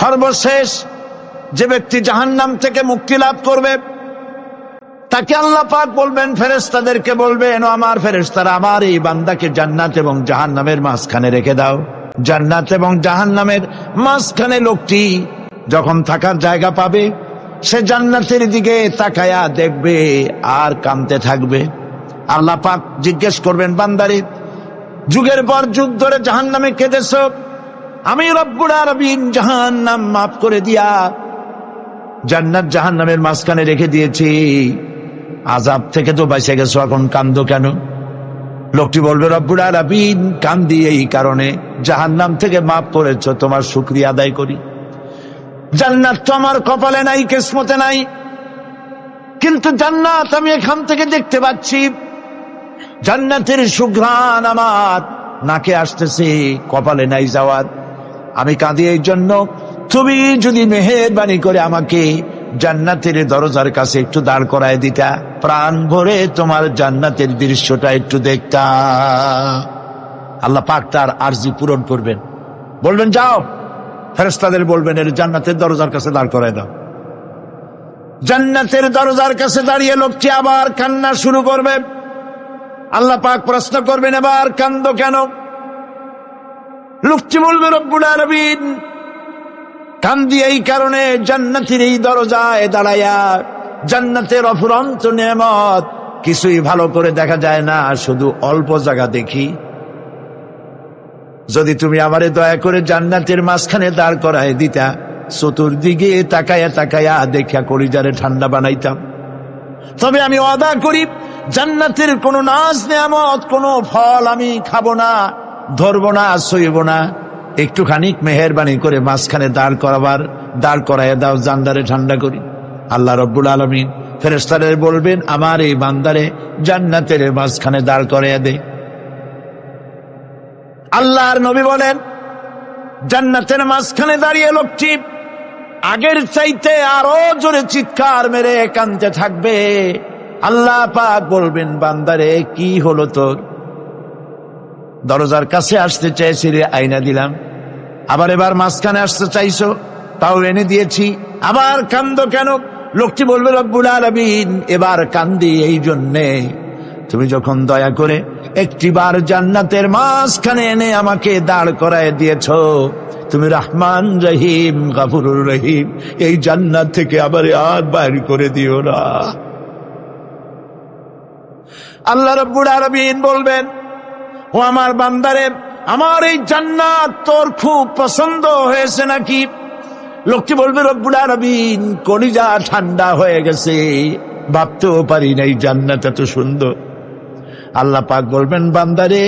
সর্বশেষ যে ব্যক্তি জাহান্নাম থেকে মুক্তি লাভ করবে তাকে আল্লাহ পাক বলবেন, ফেরেশতাদেরকে বলবেন, ও আমার ফেরেশতারা, আমার এই বান্দাকে জান্নাত এবং জাহান্নামের মাঝখানে রেখে দাও। জান্নাত এবং জাহান্নামের মাঝখানে লোকটি যখন থাকার জায়গা পাবে, সে জান্নাতের দিকে তাকায়া দেখবে আর কাঁদতে থাকবে। আল্লাহ পাক জিজ্ঞেস করবেন, বান্দারে, যুগের পর যুগ ধরে জাহান্নামে কেঁদেছ, আমি রব্বুল আলামিন জাহান্নাম মাফ করে দিয়া জান্নাত জাহান্নামের মাঝখানে রেখে দিয়েছি, আযাব থেকে তো বেঁচে গেছো, এখন কান্দো কেন? লোকটি বলবে, রব্বুল আলামিন কান্দি এই কারণে, জাহান্নাম থেকে মাফ করেছো, তোমার শুকরিয়া আদায় করি। জান্নাত তো আমার কপালে নাই, কিসমতে নাই, কিন্তু জান্নাত আমি এখান থেকে দেখতে পাচ্ছি, জান্নাতের সুঘ্রাণ আমার নাকে আসতেছে, কপালে নাই যাওয়ার। আমি কাঁদি এই জন্য, তুমি যদি মেহেরবানি করে আমাকে জান্নাতের দরজার কাছে একটু দাঁড় করায় দিতা, প্রাণ ভরে তোমার জান্নাতের দৃশ্যটা একটু দেখতা। আল্লাহ পাক তার আরজি পূরণ করবেন, বলবেন, যাও। ফেরেশতাদের বলবেন, এর জান্নাতের দরজার কাছে দাঁড় করায় দাও। জান্নাতের দরজার কাছে দাঁড়িয়ে লোকটি আবার কান্না শুরু করবে। আল্লাহ পাক প্রশ্ন করবেন, এবার কান্দো কেন? লোকটি বলবে, রব্বুল আলামিন কান্দি এই কারণে, জান্নাতের এই দরজায় দাঁড়ায়া জান্নাতের অফুরন্ত নেয়ামত কিছুই ভালো করে দেখা যায় না, শুধু অল্প জায়গা দেখি। যদি তুমি আমারে দয়া করে জান্নাতের মাঝখানে দাঁড় করায় দিতা, চতুর্দিকে তাকায়া তাকায়া দেখা কলিজারে ঠান্ডা বানাইতাম। তবে আমি ওয়াদা করি, জান্নাতের কোনো নাজ নেয়ামত, কোনো ফল আমি খাবো না, ধরবো না, সইব না। একটুখানি মেহেরবানি করে মাঝখানে দাঁড় করাইয়া দাও, জান্নারে ঠান্ডা করি। আল্লাহ রব্বুল আলামিন ফেরেশতাদের বলবেন, আমার এই বান্দারে জান্নাতের মাঝখানে দাঁড় করাইয়া দে। আল্লাহর নবী বলেন, জান্নাতের মাঝখানে দাঁড়িয়ে লোকটি আগের চাইতে আরো জোরে চিৎকার মেরে কাঁদতে থাকবে। আল্লাহ পাক বলবেন, বান্দারে কি হলো তোর? দরজার কাছে আসতে চাইছি রে, আইনা দিলাম। আবার এবার মাঝখানে আসতে চাইছো, তাও এনে দিয়েছি, আবার কান্দো কেন? লোকটি বলবে, রব্বুল আলামিন এবার কান্দি এই জন্যে, তুমি যখন দয়া করে একটিবার জান্নাতের মাঝখানে এনে আমাকে দাঁড় করায় দিয়েছো, তুমি রহমান রহিম গফুরুর রহিম, এই জান্নাত থেকে আবার আর বাইর করে দিও না। আল্লাহ রাব্বুল আলামিন বলবেন, ও আমার বান্দারে, আমার এই জান্নাত তোর খুব পছন্দ হয়েছে নাকি? লোকটি বলবে, রব্বুল আলামিন কলিজা ঠান্ডা হয়ে গেছে, ভাবতেও পারি নাই জান্নাত এত সুন্দর। আল্লাহ পাক বলবেন, বান্দারে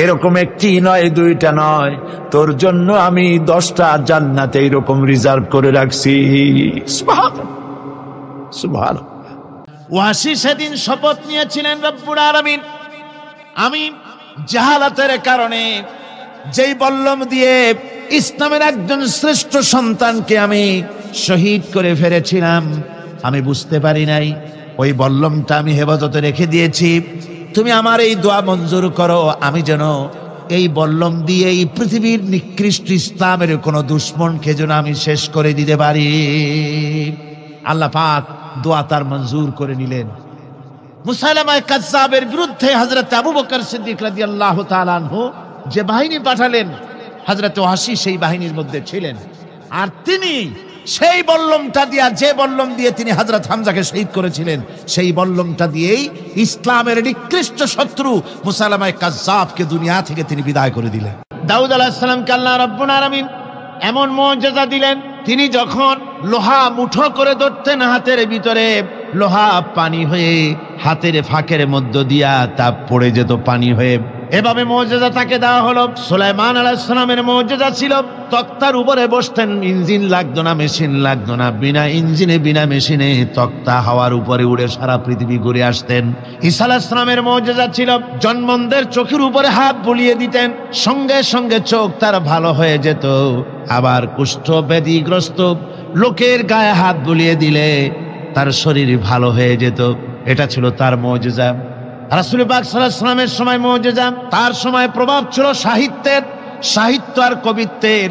এরকম একটি নয়, দুইটা নয়, তোর জন্য আমি 10টা জান্নাত এইরকম রিজার্ভ করে রাখছি। সুবহানাল্লাহ, সুবহানাল্লাহ। ওয়াসি সেদিন শপথ নিয়েছিলেন, রব্বুল আলামিন আমি জাহালাতের কারণে যেই বল্লম দিয়ে ইসলামের একজন শ্রেষ্ঠ সন্তানকে আমি শহীদ করে ফেলেছিলাম, আমি বুঝতে পারি নাই, ওই বল্লমটা আমি হেফাজতে রেখে দিয়েছি। তুমি আমার এই দোয়া মঞ্জুর করো, আমি যেন এই বল্লম দিয়ে এই পৃথিবীর নিকৃষ্ট ইসলামের কোনো দুশ্মনকে যেন আমি শেষ করে দিতে পারি। আল্লাহ পাক দোয়া তার মঞ্জুর করে নিলেন। মুসাইলামা কাযযাবের বিরুদ্ধে হযরত আবু বকর সিদ্দিক রাদিয়াল্লাহু তাআলা আনহু যে বাহিনী পাঠালেন, হযরত ওয়াসি সেই বাহিনীর মধ্যে ছিলেন। আর তিনি সেই বল্লমটা দিয়া, যে বল্লম দিয়ে তিনি হযরত হামজাকে শহীদ করেছিলেন, সেই বল্লমটা দিয়েই ইসলামের নিকৃষ্ট শত্রু মুসাইলামা কাযযাবকে দুনিয়া থেকে তিনি বিদায় করে দিলেন। দাউদ আলাইহিস সালামকে আল্লাহ রাব্বুল আলামিন এমন মুজিজা দিলেন, তিনি যখন লোহা মুঠো করে ধরতেন হাতের ভিতরে, লোহা পানি হয়ে হাতের ফাঁকের মধ্য দিয়া তা পড়ে যেত পানি হয়ে। এভাবে মুজিজা তাকে দেওয়া হলো। সুলাইমান আলাইহিস সালামের মুজিজা ছিল, তক্তার উপরে বসতেন, ইঞ্জিন লাগতো না, মেশিন লাগতো না, বিনা ইঞ্জিনে বিনা মেশিনে তক্তা হাওয়ার উপরে উড়ে সারা পৃথিবী ঘুরে আসতেন। ঈসা আলাইহিস সালামের মুজিজা ছিল, জন্মদের চোখের উপরে হাত বুলিয়ে দিতেন, সঙ্গে সঙ্গে চোখ তার ভালো হয়ে যেত। আবার কুষ্ঠ ব্যাধিগ্রস্ত লোকের গায়ে হাত বুলিয়ে দিলে তার শরীর ভালো হয়ে যেত। এটা ছিল তার মুজিজা। রাসূল পাক সাল্লাল্লাহু আলাইহি ওয়াসাল্লামের সময় মুজিজা, তার সময় প্রভাব ছিল সাহিত্যের, সাহিত্য আর কবিত্বের।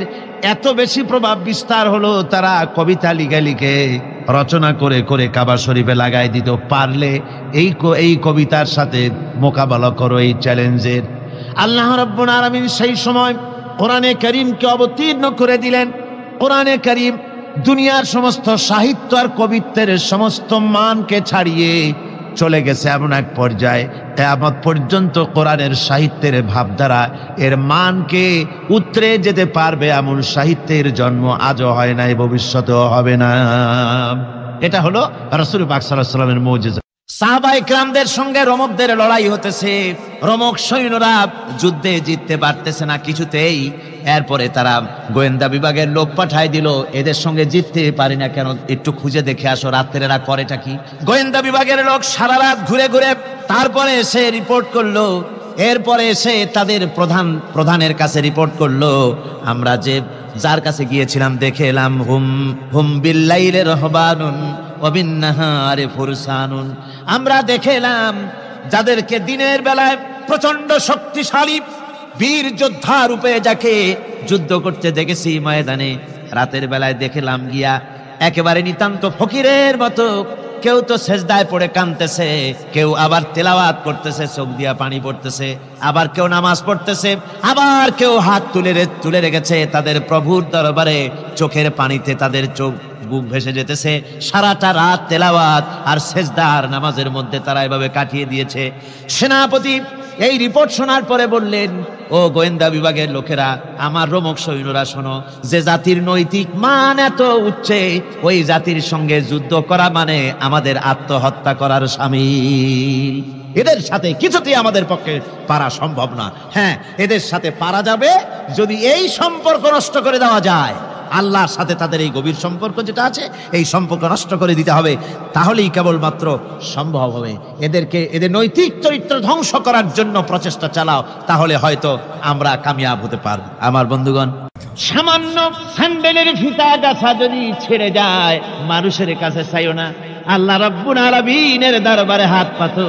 এত বেশি প্রভাব বিস্তার হলো, তারা কবিতা লিখে লিখে রচনা করে করে কাবা শরীফে লাগাই দিত। পারলে এই কবিতার সাথে মোকাবেলা করো এই চ্যালেঞ্জের। আল্লাহ রাব্বুল আলামিন সেই সময় কোরআনে কারীমকে অবতীর্ণ করে দিলেন। কোরআনে কারীম দুনিয়ার সমস্ত সাহিত্য আর কবিত্বের সমস্ত মানকে ছাড়িয়ে চলে গেছে এমন এক পর্যায়ে, কিয়ামত পর্যন্ত কোরআনের সাহিত্যের ভাবধারা এর মানকে উতরে যেতে পারবে এমন সাহিত্যের জন্ম আজও হয় নাই, ভবিষ্যতেও হবে না। এটা হলো রাসূল পাক সাল্লাল্লাহু আলাইহি ওয়াসাল্লামের মুজিজা। সাহাবায়ে কেরামদের সঙ্গে রোমকদের লড়াই হতেছে, রোমক সৈন্যরা যুদ্ধে জিততে পারতেছে না কিছুতেই। এরপরে তারা গোয়েন্দা বিভাগের লোক পাঠায় দিল, এদের সঙ্গে জিততে পারি না কেন, একটু খুঁজে দেখে আসো রাত্রে এরা করেটা কি। গোয়েন্দা বিভাগের লোক সারা রাত ঘুরে ঘুরে তারপরে এসে রিপোর্ট করলো। এরপরে এসে তাদের প্রধানের কাছে রিপোর্ট করলো, আমরা যার কাছে গিয়েছিলাম দেখে এলাম হুম বিল্লাইলি রাহবানুন ওয়া বিন্নাহারি ফুরসানুন। আমরা দেখে এলাম যাদেরকে দিনের বেলায় প্রচন্ড শক্তিশালী বীর যোদ্ধা রূপে যাকে যুদ্ধ করতে দেখেছি ময়দানে, রাতের বেলায় দেখলাম গিয়া একেবারে নিতান্ত ফকিরের মতো কেউ তো সেজদায় পড়ে কাঁদতেছে, কেউ আবার তেলাওয়াত করতেছে, চোখ দিয়া পানি পড়তেছে, আবার কেউ নামাজ পড়তেছে, আবার কেউ হাত তুলে রেখেছে তাদের প্রভুর দরবারে, চোখের পানিতে তাদের চোখ বুক ভেসে যেতেছে। সারাটা রাত তেলাওয়াত আর সেজদা আর নামাজের মধ্যে তারা এভাবে কাটিয়ে দিয়েছে। সেনাপতি এই রিপোর্ট শোনার পরে বললেন, ও গোয়েন্দা বিভাগের লোকেরা, আমার রোমক সৈন্যরা শোনো, যে জাতির নৈতিক মান এত উচ্চে, ওই জাতির সঙ্গে যুদ্ধ করা মানে আমাদের আত্মহত্যা করার শামিল। এদের সাথে কিছুতেই আমাদের পক্ষে পারা সম্ভব না। হ্যাঁ, এদের সাথে পারা যাবে যদি এই সম্পর্ক নষ্ট করে দেওয়া যায়। আল্লাহর সাথে তাদের এই গভীর সম্পর্ক যেটা আছে, এই সম্পর্ক নষ্ট করে দিতে হবে, তাহলেই কেবলমাত্র সম্ভব হবে। এদের নৈতিক চরিত্র ধ্বংস করার জন্য প্রচেষ্টা চালাও, তাহলে হয়তো আমরা কামিয়াব হতে পারব। আমার বন্ধুগণ, সামান্য স্যান্ডেলের ফিতা গাছা যদি ছেড়ে যায়, মানুষের কাছে চাইও না, আল্লাহ রাব্বুল আলামিনের দরবারে হাত পাতো।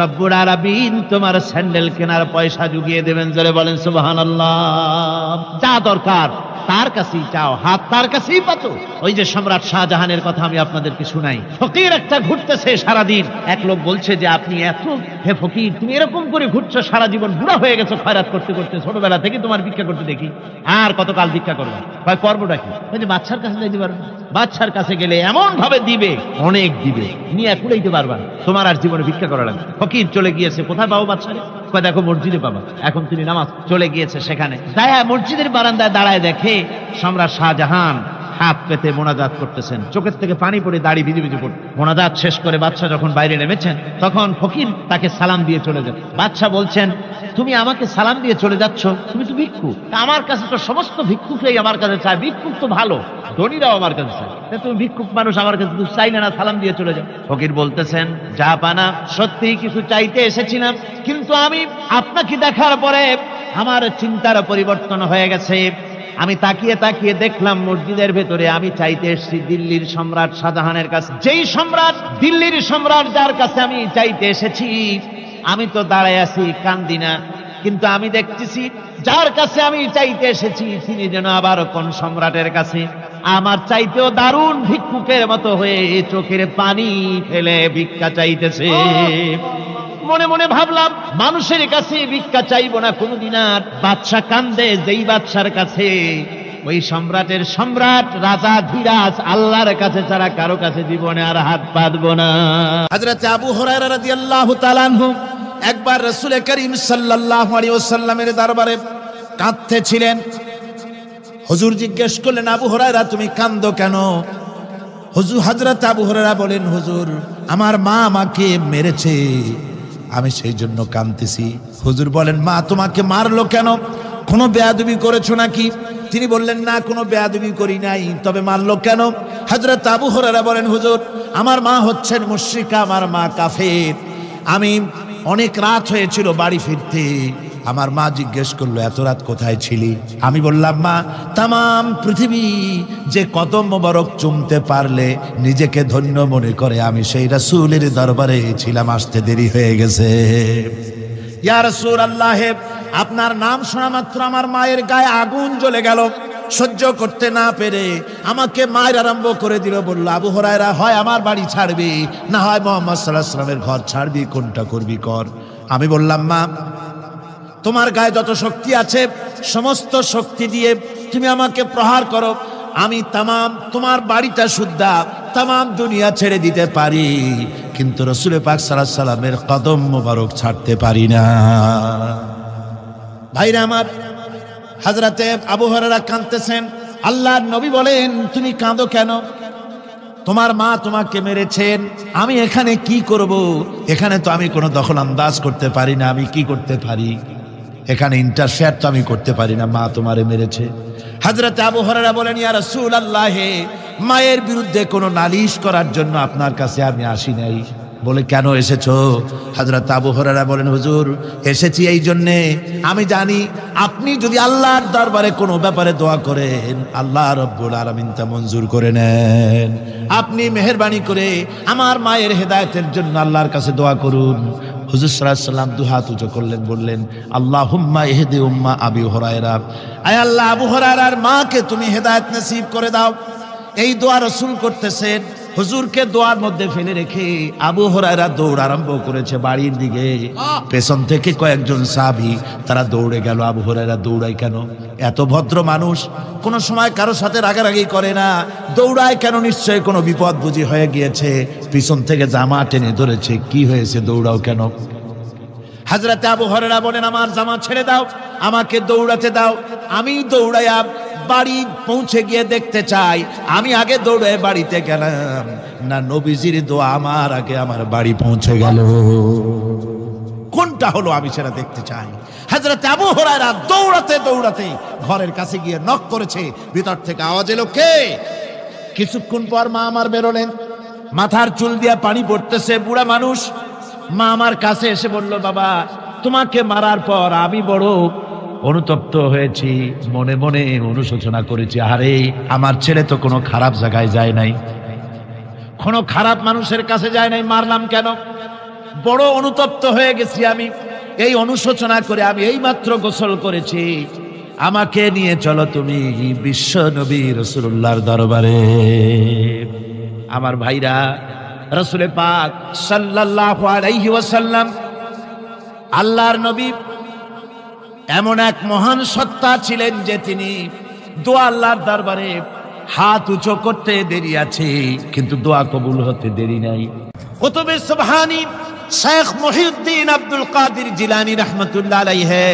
রব্বুল আলামিন তোমার স্যান্ডেল কেনার পয়সা জুগিয়ে দেবেন। জোরে বলেন সুবহানাল্লাহ। যা দরকার তার কাছেই চাও, হাত তার কাছেই পাতো। ওই যে সম্রাট শাহজাহানের কথা আমি আপনাদেরকে শুনাই, ফকির একটা ঘুরতেছে সারাদিন। এক লোক বলছে যে আপনি হে ফকির, তুমি এরকম করে ঘুরছো সারা জীবন, বুড়া হয়ে গেছো খয়রাত করতে করতে, ছোটবেলা থেকে তোমার ভিক্ষা করতে দেখি, আর কতকাল ভিক্ষা করবে? করবোটা কি? বাচ্চার কাছে যাইতে পারবে, বাচ্চার কাছে গেলে এমন ভাবে দিবে, অনেক দিবে, নিয়ে কুলাইতে পারবা, তোমার আর জীবনে ভিক্ষা করা লাগবে। ফকির চলে গিয়েছে, কোথায় পাবো বাচ্চারে? দেখো মসজিদে পাবা। এখন তিনি নামাজ চলে গিয়েছে, সেখানে মসজিদের বারান্দায় দাঁড়ায় দেখে সম্রাট শাহজাহান হাত পেতে মোনাজাত করতেছেন, চোখের থেকে পানি পড়ে দাড়ি ভিজে ভিজে পড়ে। মোনাজাত শেষ করে বাদশা যখন বাইরে নেমেছেন, তখন ফকির তাকে সালাম দিয়ে চলে যান। বাদশা বলছেন, তুমি আমাকে সালাম দিয়ে চলে যাচ্ছ, তুমি তো ভিক্ষুক, আমার কাছে তো সমস্ত ভিক্ষুকই আমার কাছে চায়, ভিক্ষুক তো ভালো, ধনীরাও আমার কাছে চায়, তুমি ভিক্ষুক মানুষ আমার কাছে তুমি চাইলে না, সালাম দিয়ে চলে যাও। ফকির বলতেছেন, যা পানা, সত্যি কিছু চাইতে এসেছিলাম, কিন্তু আমি আপনাকে দেখার পরে আমার চিন্তার পরিবর্তন হয়ে গেছে। আমি তাকিয়ে তাকিয়ে দেখলাম মসজিদের ভেতরে আমি চাইতে এসেছি দিল্লির সম্রাট শাহজাহানের কাছে। যেই সম্রাট, দিল্লির সম্রাট যার কাছে আমি চাইতে এসেছি, আমি তো দাঁড়ায় আছি, কান্দি না, কিন্তু আমি দেখতেছি যার কাছে আমি চাইতে এসেছি তিনি যেন আবার কোন সম্রাটের কাছে আমার চাইতেও দারুণ ভিক্ষুকের মতো হয়ে চোখের পানি ফেলে ভিক্ষা চাইতেছে। মনে মনে ভাবলাম, মানুষের কাছে ভিক্ষা চাইবো না কোনদিন আর। বাদশা কান্দে, যেই বাদশার কাছে, ওই সম্রাটের সম্রাট রাজা ধীরাজ আল্লাহর কাছে ছাড়া কারো কাছে জীবনে আর হাত পাতবো না। হযরত আবু হুরায়রা রাদিয়াল্লাহু তাআলা আনহু একবার রাসূল করিম সাল্লাল্লাহু আলাইহি ওয়াসাল্লামের দরবারে কাঁদতেছিলেন। হুজুর জিজ্ঞেস করলেন, আবু হুরায়রা তুমি কাঁদো কেন? হযরত আবু হুরায়রা বলেন, হুজুর আমার মা আমাকে মেরেছে, আমি সেই জন্য কাঁদতেছি। হুজুর বলেন, মা তোমাকে মারলো কেন? কোনো বেয়াদবি করেছো নাকি? তিনি বললেন, না কোনো বেয়াদবি করি নাই, তবে মারলো কেন? হযরত আবু হুরায়রা বলেন, হুজুর আমার মা হচ্ছেন মুশরিকা, আমার মা কাফের। আমি অনেক রাত হয়েছিল বাড়ি ফিরতে, আমার মা জিজ্ঞেস করলো এত রাত কোথায় ছিলি? আমি বললাম, মা তাম পৃথিবী যে কদম মোবারক চুমতে পারলে নিজেকে ধন্য মনে করে, আমি সেই রাসূলের দরবারে ছিলাম, আসতে দেরি হয়ে গেছে। ইয়া রাসূলুল্লাহ, আপনার নাম শোনা মাত্র আমার মায়ের গায়ে আগুন জ্বলে গেল। সহ্য করতে না পেরে আমাকে মায়ের আরম্ভ করে দিল। বলল, আবু হুরায়রা, হয় আমার বাড়ি ছাড়বি, না হয় মুহাম্মদ সাল্লাল্লাহু আলাইহি ওয়াসাল্লামের ঘর ছাড়বি, কোনটা করবি কর। আমি বললাম, মা, তোমার গায়ে যত শক্তি আছে সমস্ত শক্তি দিয়ে তুমি আমাকে প্রহার করো, আমি তোমার বাড়িটা শুদ্ধা তাম দুনিয়া ছেড়ে দিতে পারি, কিন্তু রাসূল পাক সাল্লাল্লাহু আলাইহি ওয়াসাল্লামের কদম মোবারক ছাড়তে পারি না। ভাইরা আমার, হযরতে আবু হুরায়রা কাঁদতেছেন। আল্লাহর নবী বলেন, তুমি কাঁদো কেন? তোমার মা তোমাকে মেরেছেন, আমি এখানে কি করব? এখানে তো আমি কোনো দখল আন্দাজ করতে পারি না, আমি কি করতে পারি? এখানে ইন্টারফেয়ার তো আমি করতে পারি না, মা তোমারে মেরেছে। হযরতে আবু হুরায়রা বলেন, ইয়া রাসূলুল্লাহ, মায়ের বিরুদ্ধে কোনো নালিশ করার জন্য আপনার কাছে আমি আসি নাই। বলে, কেন এসেছো? হযরত আবু হুরায়রা বলেন, হুজুর, এসেছি এই জন্যে, আমি জানি আপনি যদি আল্লাহর দরবারে কোনো ব্যাপারে দোয়া করেন, আল্লাহ রাব্বুল আলামিন তা মঞ্জুর করে নেন। আপনি মেহেরবানি করে আমার মায়ের হেদায়েতের জন্য আল্লাহর কাছে দোয়া করুন। হুজুর সাল্লাল্লাহু আলাইহি ওয়াসাল্লাম দুহাত উঁচু করলেন, বললেন, আল্লাহুম্মা ইহদি উম্মা আবি হুরায়রা, আয় আল্লাহ, আবু হুরায়রার মাকে তুমি হেদায়েত নসিব করে দাও। এই দোয়া রাসূল করতেছেন। হুজুরকে দোয়ার মধ্যে ফেলে রেখে আবু হুরায়রা দৌড় আরম্ভ করেছে বাড়ির দিকে। পেছন থেকে কয়েকজন সাহাবী তারা দৌড়ে গেল। আবু হুরায়রা দৌড়ায় কেন? এত ভদ্র মানুষ, কোন সময় কারোর সাথে রাগারাগি করে না, দৌড়ায় কেন? নিশ্চয়ই কোনো বিপদ বুঝি হয়ে গিয়েছে, পিছন থেকে জামা টেনে ধরেছে। কি হয়েছে, দৌড়াও কেন? হযরতে আবু হুরায়রা বলেন, আমার জামা ছেড়ে দাও, আমাকে দৌড়াতে দাও, আমি দৌড়াইয়া বাড়ি পৌঁছে গিয়ে দেখতে চাই আমি আগে দৌড়ে বাড়িতে গেলাম না নবীজির দোয়া আমার আগে আমার বাড়ি পৌঁছে গেল। কোনটা হলো আমি সেটা দেখতে চাই। হযরত আবু হুরায়রা দৌড়াতে দৌড়াতে ঘরের কাছে গিয়ে নক করেছে। ভিতর থেকে আওয়াজ এলো, কে? কিছুক্ষণ পর মা আমার বেরোলেন, মাথার চুল দিয়ে পানি পড়তেছে, বুড়া মানুষ। মা আমার কাছে এসে বলল, বাবা, তোমাকে মারার পর আমি বড় অনুতপ্ত হয়েছি, মনে মনে অনুশোচনা করেছি, আরে আমার ছেলে তো কোনো খারাপ জায়গায় যায় নাই, কোনো খারাপ মানুষের কাছে যায় নাই, মারলাম কেন? বড় অনুতপ্ত হয়ে গেছি আমি। এই অনুশোচনা করে আমি এইমাত্র গোসল করেছি, আমাকে নিয়ে চলো তুমি বিশ্ব নবী রাসূলুল্লাহর দরবারে। আমার ভাইরা, রাসূল পাক সাল্লাল্লাহু আলাইহি ওয়াসাল্লাম, আল্লাহর নবী এমন এক মহান সত্তা ছিলেন যে তিনি দোয়া আল্লাহর দরবারে হাত উঁচু করতে দেরি আছে, কিন্তু দোয়া কবুল হতে দেরি নাই। কুতুবে সুবহানী শেখ মুহিউদ্দিন আব্দুল কাদের জিলানী রাহমাতুল্লাহ আলাইহি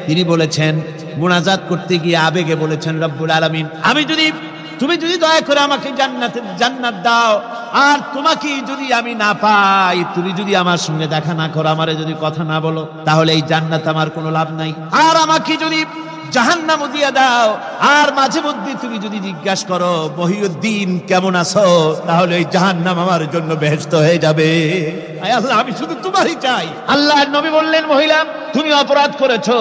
তিনি বলেছেন, মুনাজাত করতে গিয়ে আবেগে বলেছেন, রব্বুল আলামিন, তুমি যদি দয়া করে আমাকে জান্নাত দাও, আর তোমাকে যদি আমি না পাই, তুমি যদি আমার সঙ্গে দেখা না করো, আমারে যদি কথা না বলো, তাহলে এই জান্নাত আমার কোনো লাভ নাই। আর আমাকে যদি জাহান্নাম দিয়ে দাও, আর মাঝে মধ্যে তুমি যদি জিজ্ঞাসা করো মহিউদ্দিন কেমন আছো, তাহলে এই জাহান্নাম আমার জন্য বেহেশত হয়ে যাবে। আয় আল্লাহ, আমি শুধু তোমারই চাই। আল্লাহর নবী বললেন, মহিলা, তুমি অপরাধ করেছো,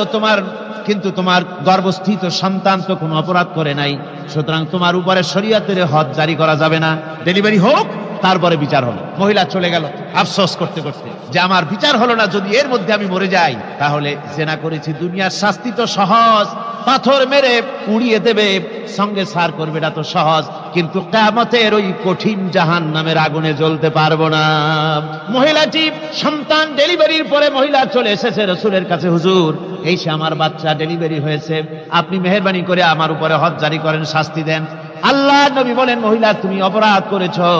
কিন্তু তোমার গর্ভস্থিত সন্তান তো কোনো অপরাধ করে নাই, সুতরাং তোমার উপরে শরীয়তের হদ জারি করা যাবে না, ডেলিভারি হোক, তারপরে বিচার হবে। মহিলা চলে গেল আফসোস করতে করতে যে আমার বিচার হলো না, যদি এর মধ্যে আমি মরে যাই তাহলে জেনা করেছি, দুনিয়ার শাস্তি তো সহজ, পাথর মেরে উড়িয়ে দেবে, সঙ্গে সার করবে, এটা তো সহজ, কিন্তু কিয়ামতের ওই কঠিন জাহান্নামের আগুনে জ্বলতে পারবো না। মহিলাটি সন্তান ডেলিভারির পরে মহিলা চলে এসেছে রাসূলের কাছে, হুজুর, এই সে আমার বাচ্চা ডেলিভারি হয়েছে, আপনি মেহেরবানি করে আমার উপরে হদ জারি করেন, শাস্তি দেন। আল্লাহর নবী বলেন, মহিলা, তুমি অপরাধ করেছো,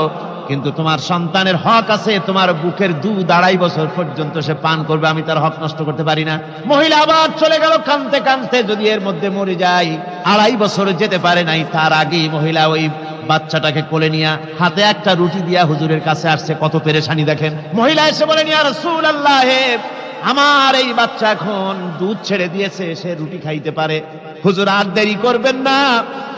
কিন্তু তোমার সন্তানের হক আছে, তোমার বুকের দুধ 2.5 বছর পর্যন্ত সে পান করবে, আমি তার হক নষ্ট করতে পারি না। মহিলা আবার চলে গেল কাঁদতে কাঁদতে, যদি এর মধ্যে মরে যায়, 2.5 বছর যেতে পারে নাই, তার আগেই মহিলা ওই বাচ্চাটাকে কোলে নিয়ে হাতে একটা রুটি দিয়া হুজুরের কাছে আসছে। কত পেরেশানি দেখেন। মহিলা এসে বলেন, ইয়া রাসূলুল্লাহ, আমার এই বাচ্চা এখন দুধ ছেড়ে দিয়েছে, সে রুটি খাইতে পারে, হুজুর আর দেরি করবেন না,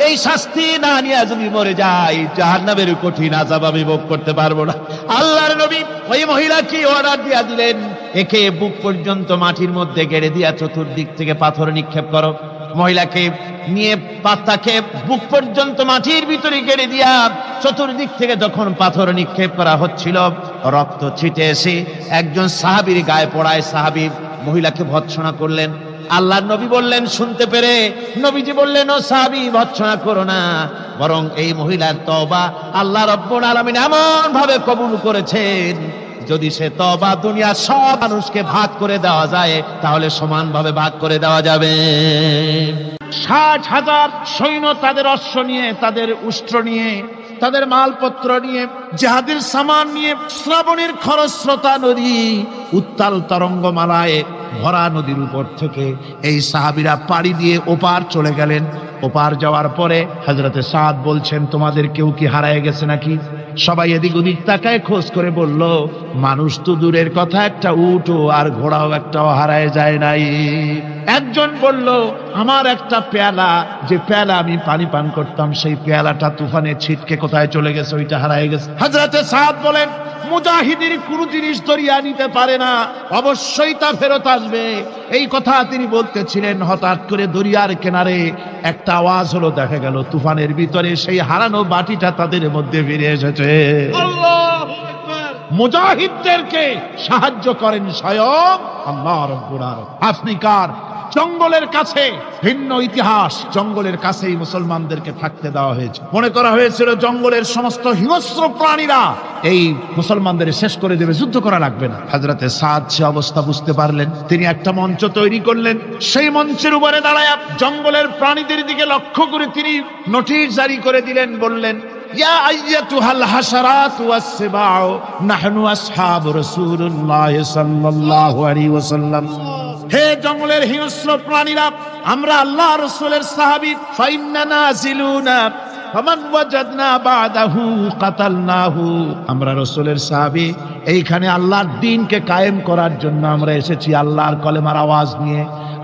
এই শাস্তি না নিয়ে যদি মরে যায়, জাহান্নামের কঠিন আযাব আমি ভোগ করতে পারবো না। আল্লাহর নবী ওই মহিলাকে অর্ডার দিয়া দিলেন, একে বুক পর্যন্ত মাটির মধ্যে গেড়ে দিয়া চতুর্দিক থেকে পাথর নিক্ষেপ করো। মহিলাকে নিয়ে পাতাকে বুক পর্যন্ত মাটির ভিতরে গেড়ে দিয়া চতুর্দিক থেকে যখন পাথর নিক্ষেপ করা হচ্ছিল, রক্ত ছিটে এসে একজন সাহাবীর গায়ে পড়ায়। সাহাবী মহিলাকে ভৎসনা করলেন, আল্লাহর নবী বললেন শুনতে পেরে, নবীজি বললেন, ও সাহাবী, ভর্ৎসনা করো না, বরং এই মহিলার তওবা আল্লাহ রাব্বুল আলামিন এমন ভাবে কবুল করেছেন, যদি সে তওবা দুনিয়ার সব মানুষকে ভাগ করে দেওয়া যায়, তাহলে সমানভাবে ভাগ করে দেওয়া যাবে। 60,000 সৈন্য তাদের অশ্ব নিয়ে, তাদের উষ্ট্র নিয়ে, তাদের মালপত্র নিয়ে, জিহাদের সামান নিয়ে শ্রাবণের খরস্রোতা নদী, উত্তাল তরঙ্গমালায় ভরা নদীর উপর থেকে এই সাহাবীরা পাড়ি দিয়ে ওপার চলে গেলেন। ওপার যাওয়ার পরে হযরতে সাদ বলছেন, তোমাদের কেউ কি হারায় গেছে নাকি? সবাই এদিক ওদিক তাকায় খোঁজ করে বলল, মানুষ তো দূরের কথা, একটা উট আর ঘোড়াও একটাও হারায় যায় নাই। একজন বলল, আমার একটা পেয়ালা, যে পেয়ালা আমি পানি পান করতাম, সেই পেয়ালাটা তুফানে ছিটকে কোথায় চলে গেছে, ওইটা হারায় গেছে। হযরতে সাদ বলেন, মুজাহিদের কোনো জিনিস দরিয়া নিতে পারে না, অবশ্যই তা ফেরত আসবে। এই কথা তিনি বলতেছিলেন, হঠাৎ করে দরিয়ার কিনারে একটা আওয়াজ হলো, দেখা গেল তুফানের ভিতরে সেই হারানো বাটিটা তাদের মধ্যে ফিরে এসেছে। আল্লাহু আকবার! মুজাহিদদেরকে সাহায্য করেন স্বয়ং আল্লাহ রাব্বুল আলামিন। আফ্রিকার জঙ্গলের কাছে, ভিন্ন ইতিহাস, জঙ্গলের কাছেই মুসলমানদেরকে থাকতে দেওয়া হয়েছে। মনে করা হয়েছিল জঙ্গলের সমস্ত হিংস্র প্রাণীরা এই মুসলমানদের শেষ করে দেবে, যুদ্ধ করা লাগবে না। হযরতে সাদ সে অবস্থা বুঝতে পারলেন, তিনি একটা মঞ্চ তৈরি করলেন। সেই মঞ্চের উপরে দাঁড়ায় জঙ্গলের প্রাণীদের দিকে লক্ষ্য করে তিনি নোটিশ জারি করে দিলেন, বললেন, ইয়া আইয়াতুহাল হাশারাত ওয়াস সিবাউ নাহনু আসহাবু রাসূলুল্লাহ সাল্লাল্লাহু আলাইহি ওয়াসাল্লাম। হে জঙ্গলের হিংস্র প্রাণীরা, আমরা আল্লাহ রাসূলের সাহাবী, ফাইন্না নাজিলুনা ফামান ওয়াজাদনা বাদাহু কাতালনাহু। আমরা রাসূলের সাহাবী, এইখানে আল্লাহর দ্বীনকে কায়েম করার জন্য আমরা এসেছি, আল্লাহর কলেমার আওয়াজ নিয়ে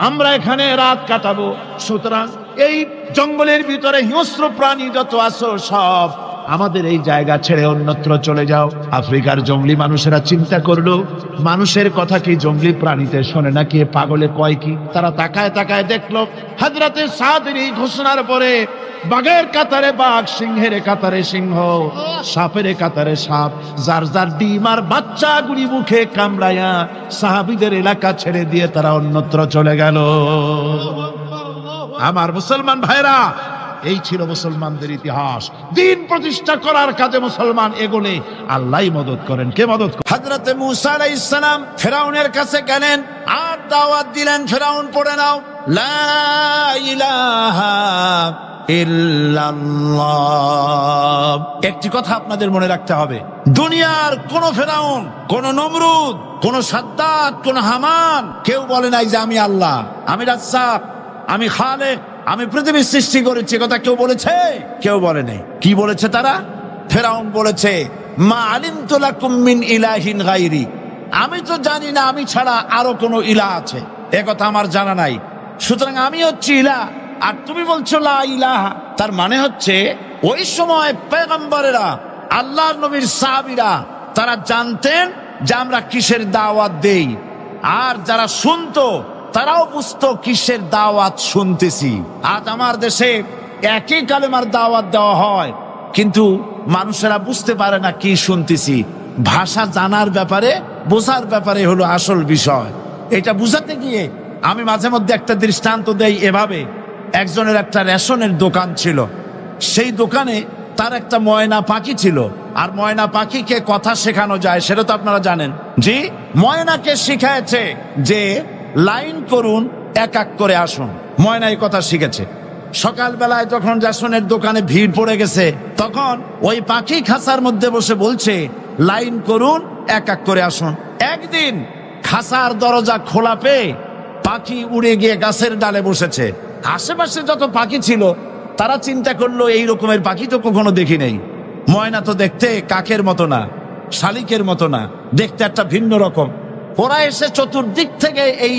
আমরা এখানে রাত কাটাবো। সুতরাং এই জঙ্গলের ভিতরে হিংস্র প্রাণী যত আছো, সব আমাদের এই জায়গা ছেড়ে অন্যত্র চলে যাও। আফ্রিকার জঙ্গলি মানুষেরা চিন্তা করলো, মানুষের কথা কি জঙ্গলি প্রাণীতে শোনে নাকি, পাগলে কয় কি? তারা তাকায় তাকায় দেখলো, হযরতে সাদের এই ঘোষণার পরে বাঘের কাতারে বাঘ, সিংহের কাতারে সিংহ, সাপের কাতারে সাপ, যার যার ডিম আর বাচ্চাগুলি মুখে কামড়াইয়া সাহাবীদের এলাকা ছেড়ে দিয়ে তারা অন্যত্র চলে গেল। আমার মুসলমান ভাইরা, এই ছিল মুসলমানদের ইতিহাস। দ্বীন প্রতিষ্ঠা করার কাজে মুসলমান এগোলে আল্লাহই মদত করেন। কে মদত করেন? হযরতে মূসা আলাইহিস সালাম ফেরাউনের কাছে গেলেন আর দাওয়াত দিলেন, ফেরাউন পড়ে নাও, লা ইলাহা ইল্লাল্লাহ। একটি কথা আপনাদের মনে রাখতে হবে, দুনিয়ার কোন ফেরাউন, কোন নমরুদ, কোন সাদ্দাত, কোন হামান কেউ বলে নাই যে আমি আল্লাহ, আমি রাজ্জাক, আমি খালেক, আমি পৃথিবীর সৃষ্টি করেছি। কথা কেউ বলেছে? কেউ বলে নাই। কি বলেছে তারা? ফেরাউন বলেছে, মা আলিমতু লাকুম মিন ইলাহিন গায়রি, আমি তো জানি না আমি ছাড়া আরো কোন ইলাহ আছে, এ কথা আমার জানা নাই, সুতরাং আমি হচ্ছি ইলাহ, আর তুমি বলছো লা ইলাহা। তার মানে হচ্ছে ওই সময় পয়গম্বরেরা, আল্লাহর নবীর সাহাবীরা, তারা জানতেন যে আমরা কিসের দাওয়াত দেই, আর যারা শুনতো তারাও বুঝতো কিসের দাওয়াত শুনতেছি। আজ আমার দেশে একই কালেমার দাওয়াত দেওয়া হয়, কিন্তু মানুষেরা বুঝতে পারে না কি শুনতেছি। ভাষা জানার ব্যাপারে, বোঝার ব্যাপারে হলো আসল বিষয়। এটা বুঝাতে গিয়ে আমি মাঝে মধ্যে একটা দৃষ্টান্ত দেই এভাবে। একজনের একটা রেশনের দোকান ছিল, সেই দোকানে তার একটা ময়না পাখি ছিল। আর ময়না পাখিকে কথা শেখানো যায়, সেটা তো আপনারা জানেন। জি, ময়নাকে শিখায়েছে যে লাইন করুন, এক এক করে আসুন। ময়না এই কথা শিখেছে। সকালবেলায় যখন রেশনের দোকানে ভিড় পড়ে গেছে, তখন ওই পাখি খাঁচার মধ্যে বসে বলছে, লাইন করুন, এক এক করে আসুন। একদিন খাঁচার দরজা খোলা পেয়ে পাখি উড়ে গিয়ে গাছের ডালে বসেছে। আশেপাশে যত পাখি ছিল তারা চিন্তা করলো, এই রকমের পাখি তো কখনো দেখি নেই। ময়না তো দেখতে কাকের মতো না, শালিকের মতো না, দেখতে একটা ভিন্ন রকম। ওরা এসে চতুর্দিক থেকে এই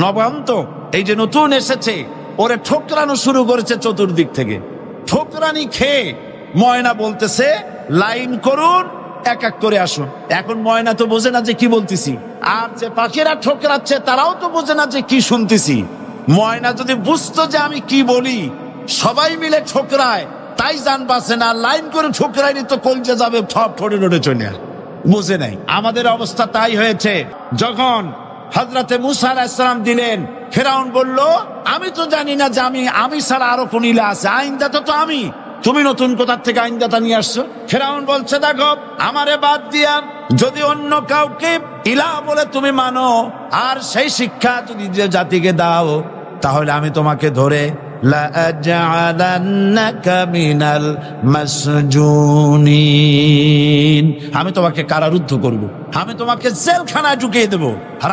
নবান্ত, এই যে নতুন এসেছে, ওরে ঠোকরানো শুরু করেছে চতুর্দিক থেকে। ঠোকরানি খেয়ে ময়না বলতেছে, লাইন করুন, এক এক করে আসুন। এখন ময়না তো বোঝে না যে কি বলতেছি, আর যে পাখিরা ঠোকরাচ্ছে তারাও তো বোঝে না যে কি শুনতেছি। ময়না যদি বুঝতো যে আমি কি বলি, সবাই মিলে ঠোকরায়, তাই জান বাঁচে না। লাইন করে ঠোকরাইনি তো কলজে যাবে, সব ঠোঁটে ঠোঁটে চলে, বুঝে নাই। আমাদের অবস্থা তাই হয়েছে। যখন হযরতে মুসা আলাইহিস সালাম দিলেন। ফিরআউন বলল, আমি তো জানি না যে আমি ছাড়া আরো কোন ইলাহ আছে, আইনদাতা তো আমি, তুমি নতুন কোথা থেকে আইনদাতা নিয়ে আসছো? ফিরআউন বলছে, দেখো আমারে বাদ দিয়া যদি অন্য কাউকে ইলাহ বলে তুমি মানো আর সেই শিক্ষা যদি যে জাতিকে দাও, তাহলে আমি তোমাকে ধরে লাআজআলান্নাকা মিনাল মাসজুনিন, আমি তোমাকে কারারুদ্ধ করব, আমি তোমাকে জেলখানায় ঢুকিয়ে দেব।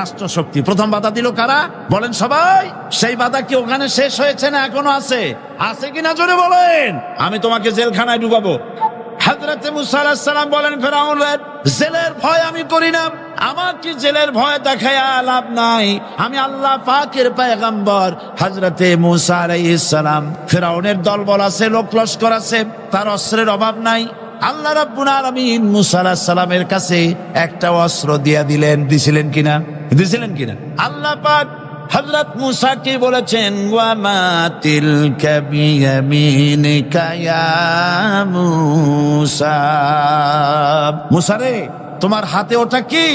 রাষ্ট্র শক্তি প্রথম বাধা দিল কারা? বলেন সবাই। সেই বাধা কি ওখানে শেষ হয়েছে না এখনো আছে? আছে কিনা জোরে বলেন। আমি তোমাকে জেলখানায় ঢুকাবো। হযরতে মুসা আলাইহিস সালাম বলেন, ফিরআউনের জেলের ভয় আমি করি না, আমাকে জেলের ভয় দেখায়া লাভ নাই, আমি আল্লাহ পাকের পয়গম্বর হযরতে মুসা আলাইহিস সালাম। ফিরআউনের দলবল আছে, লোক লস্কর আছে, তার অস্ত্রের অভাব নাই। আল্লাহ রাব্বুল আলামিন মুসা আলাইহিস সালামের কাছে একটা অস্ত্র দিয়া দিলেন। দিছিলেন কিনা? আল্লাহ পাক হযরত মুসা কি বলেছেন, ওয়া মা তিলকা বিয়ামিনিকা ইয়া মুসা, মুসা রে তোমার হাতে ওটা কি?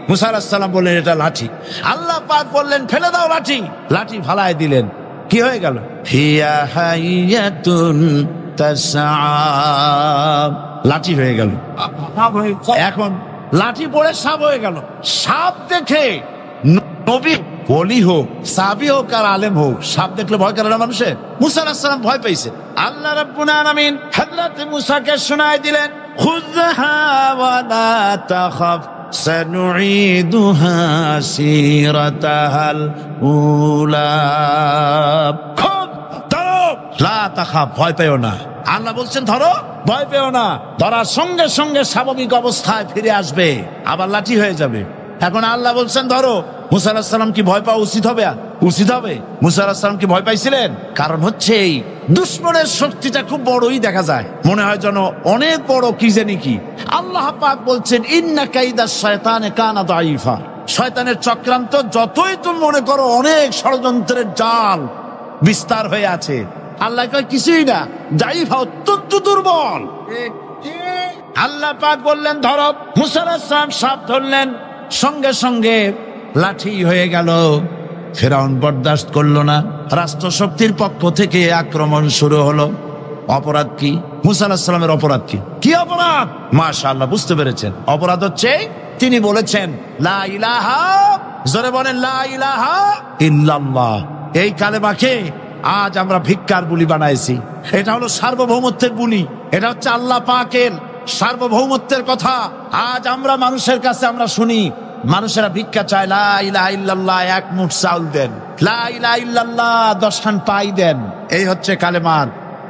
মুসা আলাইহিস সালাম বললেন, এটা লাঠি। আল্লাহ পাক বললেন, ফেলে দাও লাঠি। লাঠি ফালায় দিলেন। কি হয়ে গেল? হিয়া হাইয়াতুন তাসআ, লাঠি হয়ে গেল। এখন লাঠি পড়ে সাপ হয়ে গেল। সাপ দেখে নবী ওলি হোক, সাহাবী হোক আর আলেম হোক, সাপ দেখলে ভয় করে না মানুষের? মুসা আলাইহিস সালাম ভয় পেয়েছে। আল্লাহ রাব্বুল আলামিন হযরত মুসাকে শোনায় দিলেন, খুযহা ওয়া লা তাখাফ সানুঈদুহা সিরাতাহাল উলা, খুব ধরো, লা তাখাফ, ভয় পেও না। আল্লাহ বলছেন ধরো, ভয় পেও না। ধরার সঙ্গে সঙ্গে স্বাভাবিক অবস্থায় ফিরে আসবে, আবার লাঠি হয়ে যাবে। এখন আল্লাহ বলছেন ধরো। মুসা আলাইহিস সালাম কি ভয় পাওয়া উচিত হবে? মুসা আলাইহিস সালাম কি ভয় পাইছিলেন? কারণ হচ্ছে এই দুশমনের শক্তিটা খুব বড়ই দেখা যায়, মনে হয় যেন অনেক বড়, কি জানি কি। আল্লাহ পাক বলছেন, ইন্না কাইদাশ শায়তানে কানা দাঈফা, শয়তানের চক্রান্ত যতই তুমি মনে করো অনেক ষড়যন্ত্রের জাল বিস্তার হয়ে আছে, আল্লাহ কয় কিছুই না, দাঈফা, অত্যন্ত দুর্বল। আল্লাহ পাক বললেন ধরো। মুসা আলাইহিস সালাম সাপ ধরলেন, সঙ্গে সঙ্গে লাঠি হয়ে গেল। ফিরআউন বরদাস্ত করলো না, রাষ্ট্রশক্তির পক্ষ থেকে আক্রমণ শুরু হলো। অপরাধ কি? মুসা আলাইহিস সালামের অপরাধ কি অপরাধ? মাশাআল্লাহ, বুঝতে পেরেছেন। অপরাধ হচ্ছে তিনি বলেছেন লা ইলাহা, জোরে বলেন লা ইলাহা ইল্লাল্লাহ। এই কালেমাকে আজ আমরা ভিক্ষার বুলি বানাইছি। এটা হলো সার্বভৌমত্বের বুলি, এটা হচ্ছে আল্লাহ পাকের সার্বভৌমত্বের কথা। আজ আমরা মানুষের কাছে আমরা শুনি, মানুষেরা ভিক্ষা চায়, লা ইলাহা ইল্লাল্লাহ, এক মুঠ চাউল দেন, লা ইলাহা ইল্লাল্লাহ 10 খান পাই দেন। এই হচ্ছে কালেমার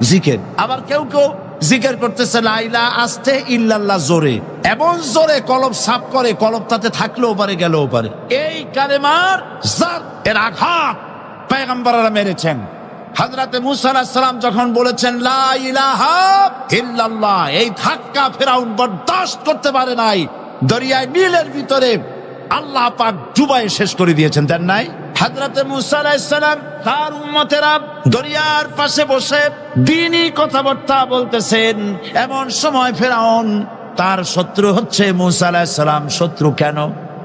জিকির। আবার কেউ কেউ জিকির করতেছে লা ইলাহা আস্তে, ইল্লাল্লাহ জোরে, এমন জোরে কলব সাফ করে, কলব তাতে থাকলেও পারে গেলেও পারে। এই কালেমার জাত, এর আঘাত পয়গম্বররা মেরেছেন। হযরতে মুসা আলাইহিস সালাম যখন বলেছেন লা ইলাহা ইল্লাল্লাহ, এই ধাক্কা ফিরআউন বরদাস্ত করতে পারে নাই। দরিয়ায় নীলের ভিতরে আল্লাহ পাক ডুবাই শেষ করে দিয়েছেন, দেন নাই? হযরতে মুসা আলাইহিস সালাম তার উম্মতেরা দরিয়ার পাশে বসে দ্বীনি কথাবার্তা বলতেছেন। এমন সময় ফিরআউন, তার শত্রু হচ্ছে মুসা আলাইহিস সালাম। শত্রু কেন?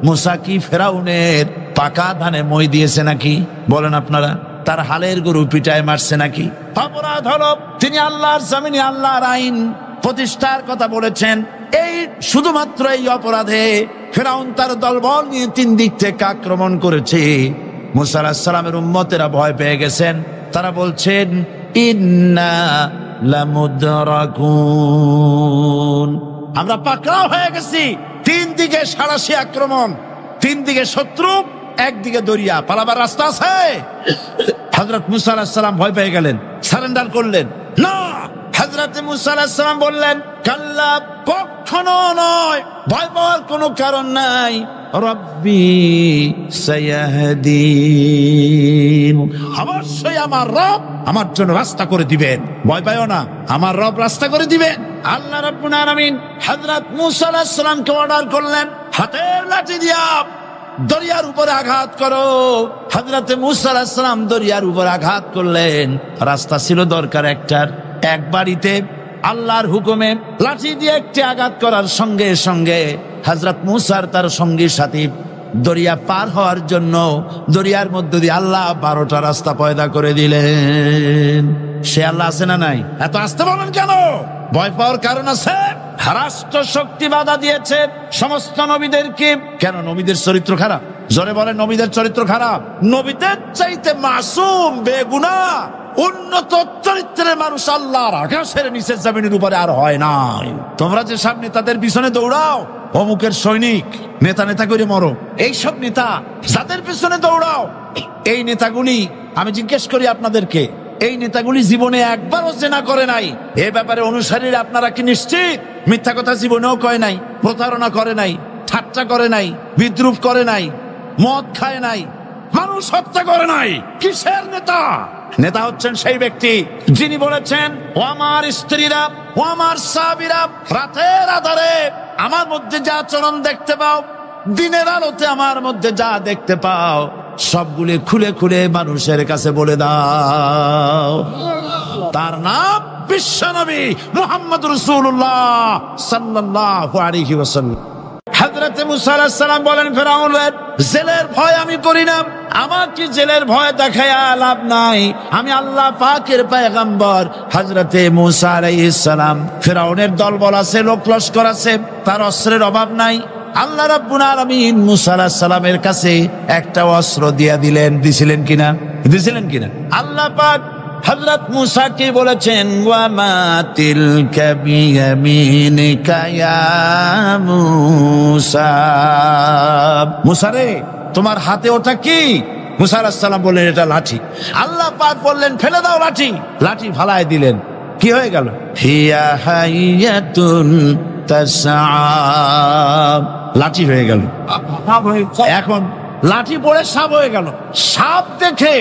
মুসা কি ফিরআউনের পাকা ধানে মই দিয়েছে নাকি? বলেন আপনারা। তার হালের গরু পিটায় মারছে নাকি? অপরাধ হলো তিনি আল্লাহর জমিনে আল্লাহর আইন প্রতিষ্ঠার কথা বলেছেন। এই শুধুমাত্র এই অপরাধে ফিরআউন তার দলবল নিয়ে 3 দিক থেকে আক্রমণ করেছে। মুসা আলাইহিস সালামের উম্মতেরা ভয় পেয়ে গেছেন। তারা বলছেন ইন্না লামুদরাকুন, আমরা পাকড়াও হয়ে গেছি। 3 দিকে সাঁড়াশি আক্রমণ, 3 দিকে শত্রু, একদিকে দরিয়া, পালাবার রাস্তা আছে? হযরত মুসা আলাইহিস সালাম ভয় পেয়ে গেলেন, সারেন্ডার করলেন না। হযরত মুসা আলাইহিস সালাম বললেন, কাল্লা, কখনো নয়, ভয় পাওয়ার কোনো কারণ নাই। রব্বি সায়াহদিন, অবশ্যই আমার রব আমার জন্য রাস্তা করে দিবেন, ভয় পাইও না, আমার রব রাস্তা করে দিবেন। আল্লাহ রাব্বুল আলামিন হযরত মুসা আলাইহিস সালামকে অর্ডার করলেন, হাতের লাঠি দিয়া দরিয়ার উপরে আঘাত করো। হযরতে মুসা আলাইহিস সালাম দরিয়ার উপর আঘাত করলেন। রাস্তা ছিল দরকার একটার, এক বাড়িতে আল্লাহর হুকুমে লাঠি দিয়ে একটি আঘাত করার সঙ্গে সঙ্গে হযরত মুসার তার সঙ্গীর সাথে দরিয়া পার হওয়ার জন্য দরিয়ার মধ্যে দিয়ে আল্লাহ 12টা রাস্তা পয়দা করে দিলেন। সে আল্লাহ আছে না নাই? এত আসতে বলেন কেন? ভয় পাওয়ার কারণ আছে। রাষ্ট্র শক্তি বাধা দিয়েছে সমস্ত নবীদেরকে। কেন? নবীদের চরিত্র খারাপ? জোরে বলেন, নবীদের চরিত্র খারাপ? নবীদের চাইতে মাসুম বেগুনাহ উন্নত চরিত্রের মানুষ আল্লাহর আকাশের নিচের জমিনের উপরে আর হয় নাই। তোমরা যে সব নেতাদের পিছনে দৌড়াও, অমুকের সৈনিক, নেতা নেতা করে মরো, এইসব নেতা যাদের পিছনে দৌড়াও, এই নেতাগুলি, আমি জিজ্ঞেস করি আপনাদেরকে, এই নেতাগুলি জীবনে একবারও জেনা করে নাই? এ ব্যাপারে অনুসারীরা আপনারা কি নিশ্চিত? মিথ্যা কথা জীবনেও কয় নাই, প্রতারণা করে নাই, ঠাট্টা করে নাই, বিদ্রুপ করে নাই, মদ খায় নাই, মানুষ হত্যা করে নাই। কিসের নেতা? নেতা হচ্ছেন সেই ব্যক্তি যিনি বলেছেন, ও আমার স্ত্রীরা, ও আমার সাহাবীরা, রাতের আধারে আমার মধ্যে যা আচরণ দেখতে পাও, দিনের আলোতে আমার মধ্যে যা দেখতে পাও, সবগুলি খুলে খুলে মানুষের কাছে বলে দাও। তার নাম বিশ্বনবী মুহাম্মদ রাসূলুল্লাহ সাল্লাল্লাহু আলাইহি ওয়াসাল্লাম। হযরত মুসা আলাইহিস সালাম বলেন, ফেরাউনের জেলের ভয় আমি করি না, আমাকে জেলের ভয় দেখায়া লাভ নাই, আমি আল্লাহ পাকের পয়গম্বর। হযরত মুসা আলাইহিস সালাম, ফেরাউনের দলবল আছে, লোক লস্কর আছে, তার অস্ত্রের অভাব নাই। আল্লাহ রাব্বুল আলামিন মুসা আলাইহিস সালামের কাছে একটা অস্ত্র দিয়া দিলেন। দিছিলেন কিনা? দিছিলেন কিনা? আল্লাহ পাক হযরত মুসাকে বলেছেন, ওয়া মা তিলকা বিয়ামিনিকা ইয়া মুসা। মুসা রে, তোমার হাতে ওটা কি? মুসা আলাইহিস সালাম বললেন, এটা লাঠি। আল্লাহ পাক বললেন, ফেলে দাও লাঠি। লাঠি ফালায় দিলেন। কি হয়ে গেল? হিয়া হাইয়াতুন তাসআ, লাঠি হয়ে গেল। এখন লাঠি পড়ে সাপ হয়ে গেল। সাপ দেখে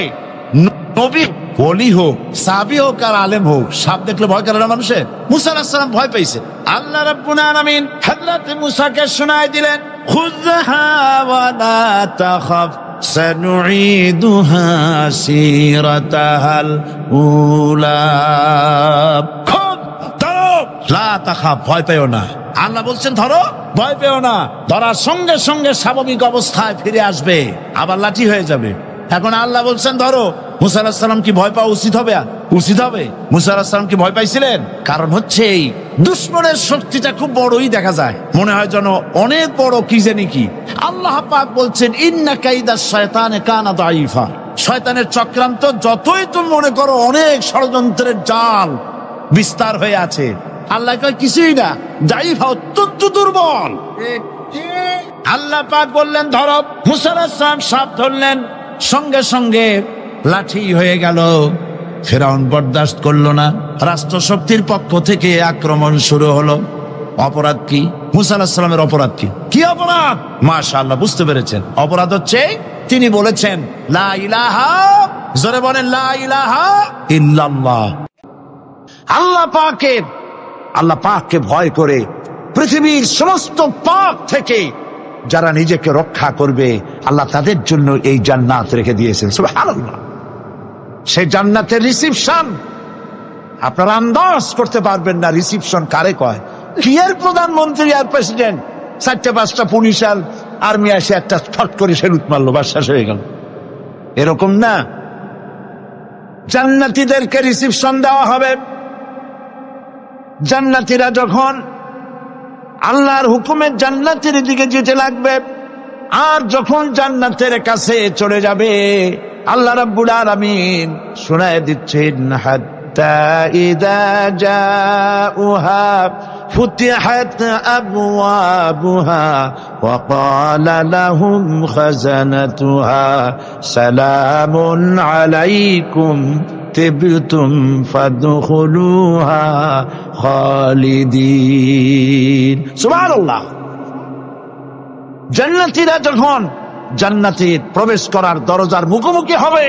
নবী, ওলি হোক, সাহাবী হোক আর আলেম হোক, সাপ দেখলে ভয় করে না মানুষের? মুসা আলাইহিস সালাম ভয় পেয়েছে। আল্লাহ রাব্বুল আলামিন হযরত মুসাকে শোনায় দিলেন, খুযহা ওয়া লা তাখাফ সানুঈদুহা সিরাতাহাল উলা। খুব ধরো, লা তাখাফ, ভয় পেও না। আল্লাহ বলছেন ধরো, ভয় পেও না। ধরার সঙ্গে সঙ্গে স্বাভাবিক অবস্থায় ফিরে আসবে, আবার লাঠি হয়ে যাবে। এখন আল্লাহ বলছেন ধরো। মুসা আলাইহিস সালাম কি ভয় পাওয়া উচিত হবে? উচিত হবে। মুসা আলাইহিস সালাম কি ভয় পাইছিলেন? কারণ হচ্ছে এই দুশমনের শক্তিটা খুব বড়ই দেখা যায়, মনে হয় যেন অনেক বড় কি জানি কি। আল্লাহ পাক বলছেন, ইন্না কাইদাশ শায়তানে কানা দাঈফা। শয়তানের চক্রান্ত যতই তুমি মনে করো অনেক ষড়যন্ত্রের জাল বিস্তার হয়ে আছে, আল্লাহ কয় কিছুই না, দাঈফা, অত্যন্ত দুর্বল। আল্লাহ পাক বললেন ধরো। মুসা আলাইহিস সালাম সাপ ধরলেন, সঙ্গে সঙ্গে লাঠি হয়ে গেল। ফেরাউন বরদাস্ত করলো না। রাষ্ট্রশক্তির পক্ষ থেকে আক্রমণ শুরু হলো। অপরাধ কি? মুসা আলাইহিস সালামের অপরাধ কি? কি অপরাধ? মাশাআল্লাহ, বুঝতে পেরেছেন। অপরাধ হচ্ছে তিনি বলেছেন লা ইলাহা, জোরে বলেন লা ইলাহা ইল্লাল্লাহ। আল্লাহ পাককে ভয় করে পৃথিবীর সমস্ত পাপ থেকে যারা নিজেকে রক্ষা করবে, আল্লাহ তাদের জন্য এই জান্নাত রেখে দিয়েছেন। সুবহানাল্লাহ। সেই জান্নাতের রিসিপশন আপনারা আন্দাজ করতে পারবেন না। রিসিপশন কারে কয়? কি এর প্রধানমন্ত্রী আর প্রেসিডেন্ট, 4-5টা পুলিশ আর আর্মি এসে একটা ফট করে সেলুট মারলো, বাস শেষ হয়ে গেল, এরকম না। জান্নাতীদেরকে রিসিপশন দেওয়া হবে। জান্নাতীরা যখন আল্লাহর হুকুমে জান্নাতের দিকে যেতে লাগবে, আর যখন জান্নাতের কাছে চলে যাবে, আল্লাহ রাব্বুল আলামিন শোনায় দিচ্ছেন, হাত্তা ইযা জাউহা ফুতিহাত আবওয়াবুহা ওয়া ক্বালা লাহুম খাজানাতুহা সালামুন আলাইকুম তিবতুম ফাদখুলুহা খালিদিন। সুবহানাল্লাহ। জান্নাতীরা যখন জান্নাতে প্রবেশ করার দরজার মুখোমুখি হবে,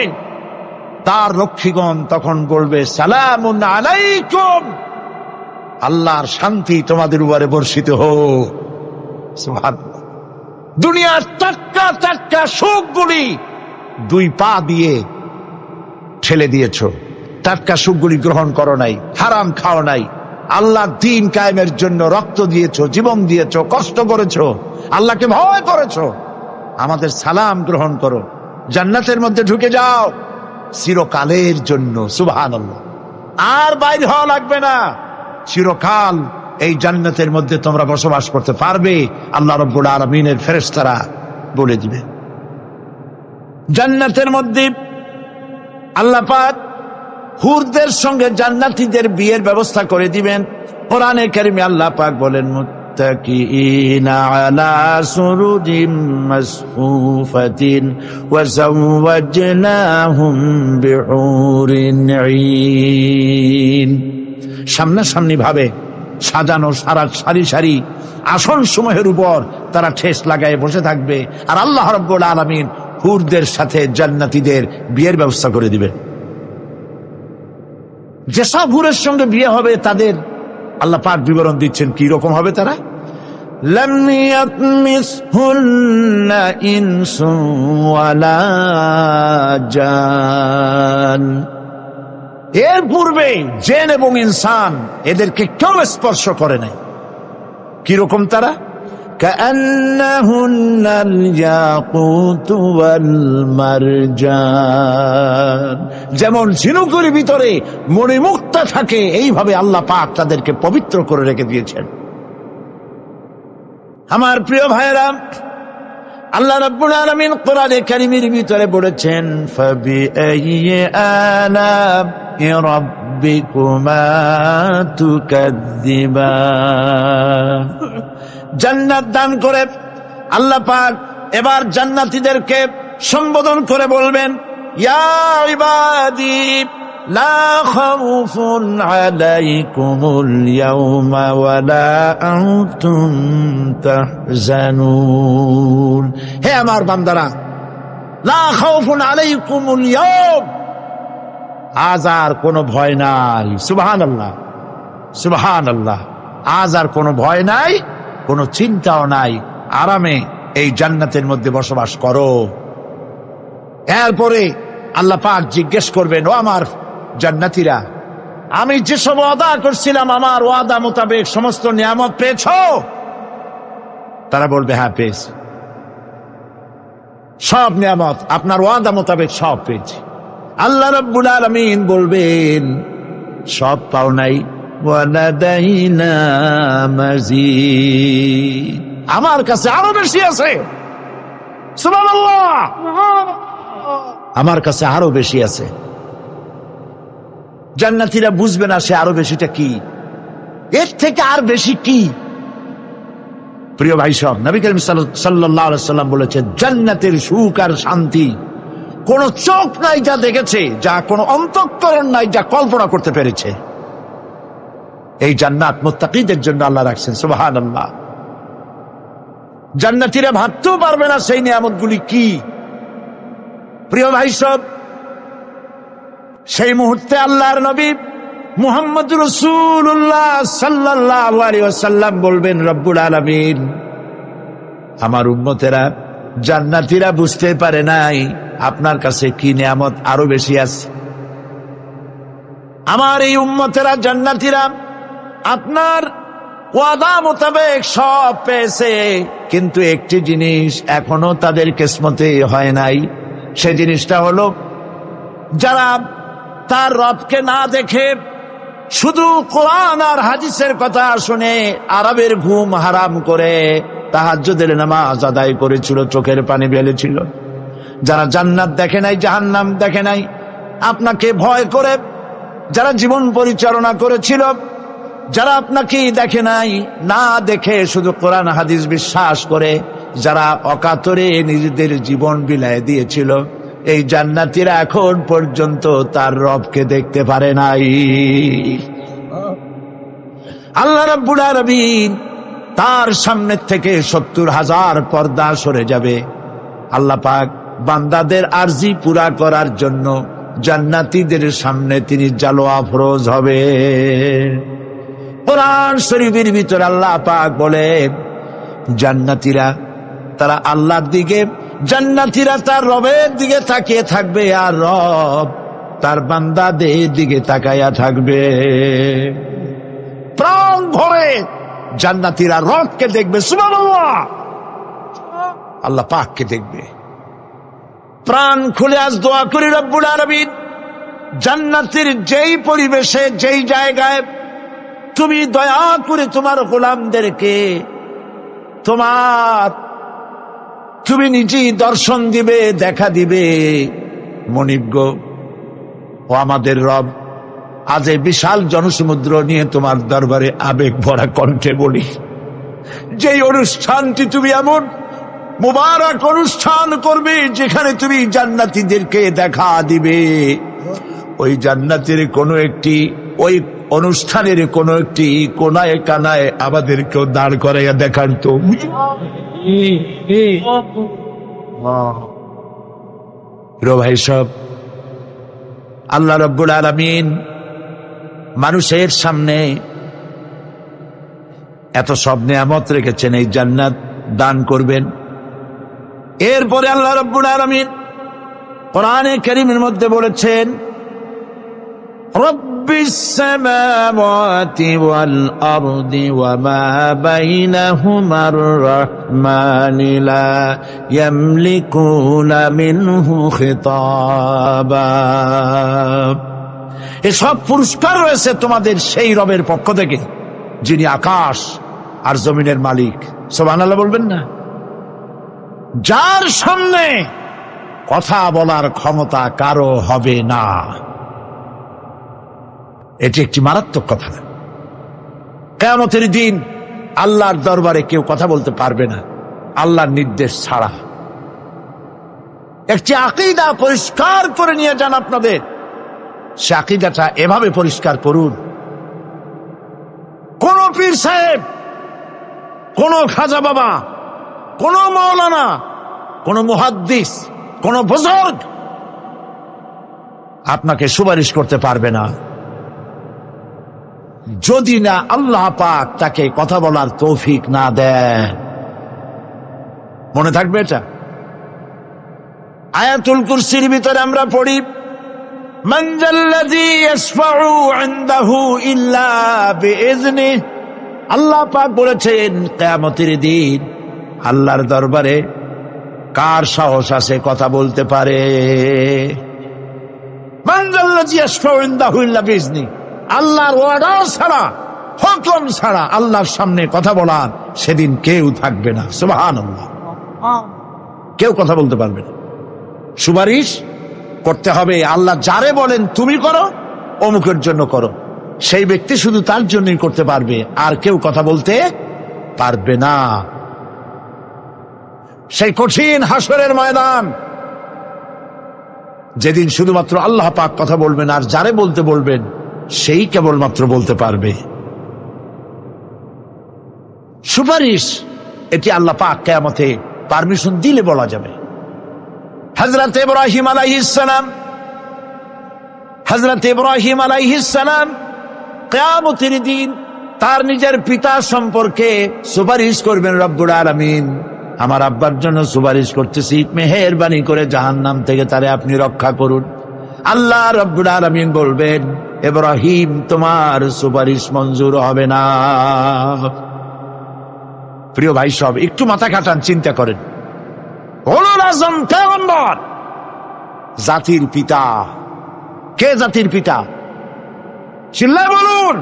তার রক্ষীগণ তখন বলবে, সালামুন আলাইকুম, আল্লাহর শান্তি তোমাদের উপরে বর্ষিত হোক। সুবহানাল্লাহ। দুনিয়ার টাটকা টাটকা সুখগুলি 2 পা দিয়ে ঠেলে দিয়েছ, টাটকা সুখগুলি গ্রহণ করো নাই, হারাম খাও নাই, আল্লাহর দ্বীন কায়েমের জন্য রক্ত দিয়েছো, জীবন দিয়েছো, কষ্ট করেছো, আল্লাহকে ভয় করেছো। আমাদের সালাম গ্রহণ করো, জান্নাতের মধ্যে ঢুকে যাও চিরকালের জন্য। সুবহানাল্লাহ। আর বাইরে হওয়া লাগবে না, চিরকাল এই জান্নাতের মধ্যে তোমরা বসবাস করতে পারবে, আল্লাহ রাব্বুল আলামিনের ফেরেশতারা বলে দিবে। জান্নাতের মধ্যে আল্লাহ পাক হুরদের সঙ্গে জান্নাতীদের বিয়ের ব্যবস্থা করে দিবেন। কোরআনে কারিমে আল্লাহ পাক বলেন, মুত্তাকিইনা আলা সুরুজিম মাসফুফাতিন ওয়া যাওয়াজনাহুম বিহুরিন ঈন। সামনাসামনি ভাবে সাজানো সারি সারি আসন সমূহের উপর তারা ঠেস লাগায় বসে থাকবে, আর আল্লাহ রাব্বুল আলামিন হুরদের সাথে জান্নাতীদের বিয়ের ব্যবস্থা করে দিবেন। যেসব হুরের সঙ্গে বিয়ে হবে তাদের আল্লাহ পাক বিবরণ দিচ্ছেন কি রকম হবে তারা। লাম ইয়াতমিসহুন্না ইনসুন ওয়ালা জান। এর পূর্বে জিন এবং ইনসান এদেরকে কেউ স্পর্শ করে নাই। কি রকম তারা? কাআন্নাহুন্নাল ইয়াকুতু ওয়াল মারজান। যেমন ঝিনুকের ভিতরে মণিমুক্তা থাকে, এইভাবে আল্লাহ পাক তাদেরকে পবিত্র করে রেখে দিয়েছেন। আমার প্রিয় ভাইরা, আল্লাহ রাব্বুল আলামিন কোরআনে কারীমের ভিতরে বলেছেন, ফাবিআইয়ি আলা'i রাব্বিকুমা তুকাযযিবান। জান্নাত দান করে আল্লাহ পাক এবার জান্নাতীদেরকে সম্বোধন করে বলবেন, ইয়া ইবাদি লা খাউফুন আলাইকুমুল ইয়াওমা ওয়ালা আনতুম তাহজানুন। হে আমার বান্দারা, লা খাউফুন আলাইকুমুল ইয়াওম, আজ আর কোনো ভয় নাই। সুবহানাল্লাহ, সুবহানাল্লাহ। আজ আর কোনো ভয় নাই, কোনো চিন্তাও নাই, আরামে এই জান্নাতের মধ্যে বসবাস করো। এরপরে আল্লাহ পাক জিজ্ঞেস করবেন, ও আমার জান্নাতীরা, আমি যেসব ওয়াদা করছিলাম আমার ওয়াদা মোতাবেক সমস্ত নিয়ামত পেয়েছো? তারা বলবে, হ্যাঁ পেয়েছি, সব নিয়ামত আপনার ওয়াদা মোতাবেক সব পেয়েছি। আল্লাহ রাব্বুল আলামিন বলবেন, সব পাও নাই, ওয়ালাদাইনা মাজিদ, আমার কাছে আরো বেশি আছে। সুবহানাল্লাহ, আমার কাছে আরো বেশি আছে। জান্নাতীরা বুঝবে না সে আরো বেশিটা কি, এর থেকে আর বেশি কি। প্রিয় ভাই সব, নবী করিম সাল্লাল্লাহু আলাইহি ওয়াসাল্লাম বলেছেন, জান্নাতের সুখ আর শান্তি কোন চোখ নাই যা দেখেছে, যা কোন অন্তঃকরণ নাই যা কল্পনা করতে পেরেছে। এই জান্নাত মুত্তাকিদের জন্য আল্লাহ রাখছেন। সুবহানাল্লাহ। জান্নাতীরা ভাবতেও পারবে না সেই নিয়ামতগুলি কি। প্রিয় ভাই সব, সেই মুহূর্তে আল্লাহর নবী মুহাম্মদ রাসূলুল্লাহ সাল্লাল্লাহু আলাইহি ওয়াসাল্লাম বলবেন, রব্বুল আলামিন, আমার উম্মতেরা জান্নাতীরা বুঝতে পারে নাই আপনার কাছে কি নিয়ামত আরো বেশি আছে। আমার এই উম্মতেরা জান্নাতীরা আপনার ওয়াদা মোতাবেক সব পেয়েছে, কিন্তু একটি জিনিস এখনো তাদের কিসমতে হয় নাই। সে জিনিসটা হলো, যারা তার রবকে না দেখে শুধু কোরআন আর হাদিসের কথা শুনে আরবের ঘুম হারাম করে তাহাজ্জুদের নামাজ আদায় করেছিল, চোখের পানি ফেলেছিল, যারা জান্নাত দেখে নাই, জাহান্নাম দেখে নাই, আপনাকে ভয় করে যারা জীবন পরিচালনা করেছিল, যারা আপনাকে দেখে নাই, না দেখে শুধু কোরআন হাদিস বিশ্বাস করে যারা অকাতরে নিজেদের জীবন বিলায় দিয়েছিল, এই জান্নাতীরা এখন পর্যন্ত তার রবকে দেখতে পারে নাই। আল্লাহ রাব্বুল আলামিন তার সামনে থেকে ৭০,০০০ পর্দা সরে যাবে। আল্লাহ পাক বান্দাদের আরজি পুরা করার জন্য জান্নাতীদের সামনে তিনি জালোয়া ফরোজ হবে। কোরআন শরীফের ভিতরে আল্লাহ পাক বলে, জান্নাতীরা তারা আল্লাহর দিকে, জান্নাতীরা তার রবের দিকে তাকিয়ে থাকবে, আর রব তার বান্দাদের দিকে তাকাইয়া থাকবে। প্রাণ ভরে জান্নাতীরা রবকে দেখবে। সুবহানাল্লাহ। আল্লাহ পাককে দেখবে। প্রাণ খুলে আজ দোয়া করি রব্বুল আলামিন, জান্নাতের যেই পরিবেশে যেই জায়গায় তুমি দয়া করে তোমার গোলামদেরকে তুমি নিজেই দর্শন দিবে, দেখা দিবে। মনিব গো, ও আমাদের রব, আজ এই বিশাল জনসমুদ্র নিয়ে তোমার দরবারে আবেগ ভরা কণ্ঠে বলি, যেই অনুষ্ঠানটি তুমি এমন মুবারক অনুষ্ঠান করবে যেখানে তুমি জান্নাতীদেরকে দেখা দিবে, ওই জান্নাতের কোনো একটি, ওই অনুষ্ঠানের কোনো একটি কোনায় কানায় আমাদেরকেও দাঁড় করাইয়া দেখান তো। ভাই সব, আল্লাহ রাব্বুল আলামিন মানুষের সামনে এত সব নিয়ামত রেখেছেন, এই জান্নাত দান করবেন। এরপরে আল্লাহ রাব্বুল আলামিন কোরআনে কারীমের মধ্যে বলেছেন, রব্বিস সামাওয়াতি ওয়াল আরদি ওয়া মা বাইনাহুমার রাহমানি লা ইয়ামলিকুনা মিনহু খিতাবা। এসব পুরস্কার রয়েছে তোমাদের সেই রবের পক্ষ থেকে যিনি আকাশ আর জমিনের মালিক। সুবহানাল্লাহ বলবেন না? যার সামনে কথা বলার ক্ষমতা কারো হবে না। এটি একটি মারাত্মক কথা। কিয়ামতের দিন আল্লাহর দরবারে কেউ কথা বলতে পারবে না আল্লাহর নির্দেশ ছাড়া। একটি আকীদা পরিষ্কার করে নিয়ে যান আপনাদের, সে আকীদাটা এভাবে পরিষ্কার করুন, কোন পীর সাহেব, কোন খাজা বাবা, কোন মাওলানা, কোন মুহাদ্দিস, কোন বুজুর্গ আপনাকে সুপারিশ করতে পারবে না যদি না আল্লাহ পাক তাকে কথা বলার তৌফিক না দেন। মনে থাকবে এটা। আয়াতুল কুরসির ভিতরে আমরা পড়ি, মান যাল্লাযী ইয়াশফাউ ইনদাহু ইল্লা বিইজনিহি। আল্লাহ পাক বলেছেন কিয়ামতের দিন আল্লাহর দরবারে কার সাহস আছে কথা বলতে পারে? মান যাল্লাযী ইয়াশফাউ ইনদাহু ইল্লা বিইজনিহি। আল্লাহর অর্ডার ছাড়া, হুকুম ছাড়া আল্লাহর সামনে কথা বলার সেদিন কেউ থাকবে না। সুবহানাল্লাহ। কেউ কথা বলতে পারবে না। সুপারিশ করতে হবে আল্লাহ যারে বলেন তুমি করো, অমুকের জন্য করো, সেই ব্যক্তি শুধু তার জন্যই করতে পারবে, আর কেউ কথা বলতে পারবে না। সেই কঠিন হাসরের ময়দান, যেদিন শুধুমাত্র আল্লাহ পাক কথা বলবেন, আর যারে বলতে বলবেন সেই কেবলমাত্র বলতে পারবে। সুপারিশ এটি আল্লাহ পাক কিয়ামতে পারমিশন দিলে বলা যাবে। হযরত ইব্রাহিম আলাইহিস সালাম কিয়ামতের দিন তার নিজের পিতা সম্পর্কে সুপারিশ করবেন, রব্বুল আলামিন আমার আব্বার জন্য সুপারিশ করতেছি, মেহেরবানি করে জাহান্নাম থেকে তারে আপনি রক্ষা করুন। আল্লাহ রব্বুল আলামিন বলবেন, ইব্রাহিম তোমার সুপারিশ মঞ্জুর হবে না। প্রিয় ভাই সব, একটু মাথা খাটান, চিন্তা করেন। উলুল আযম পয়গম্বর, জাতির পিতা। কে জাতির পিতা? চিল্লায় বলুন,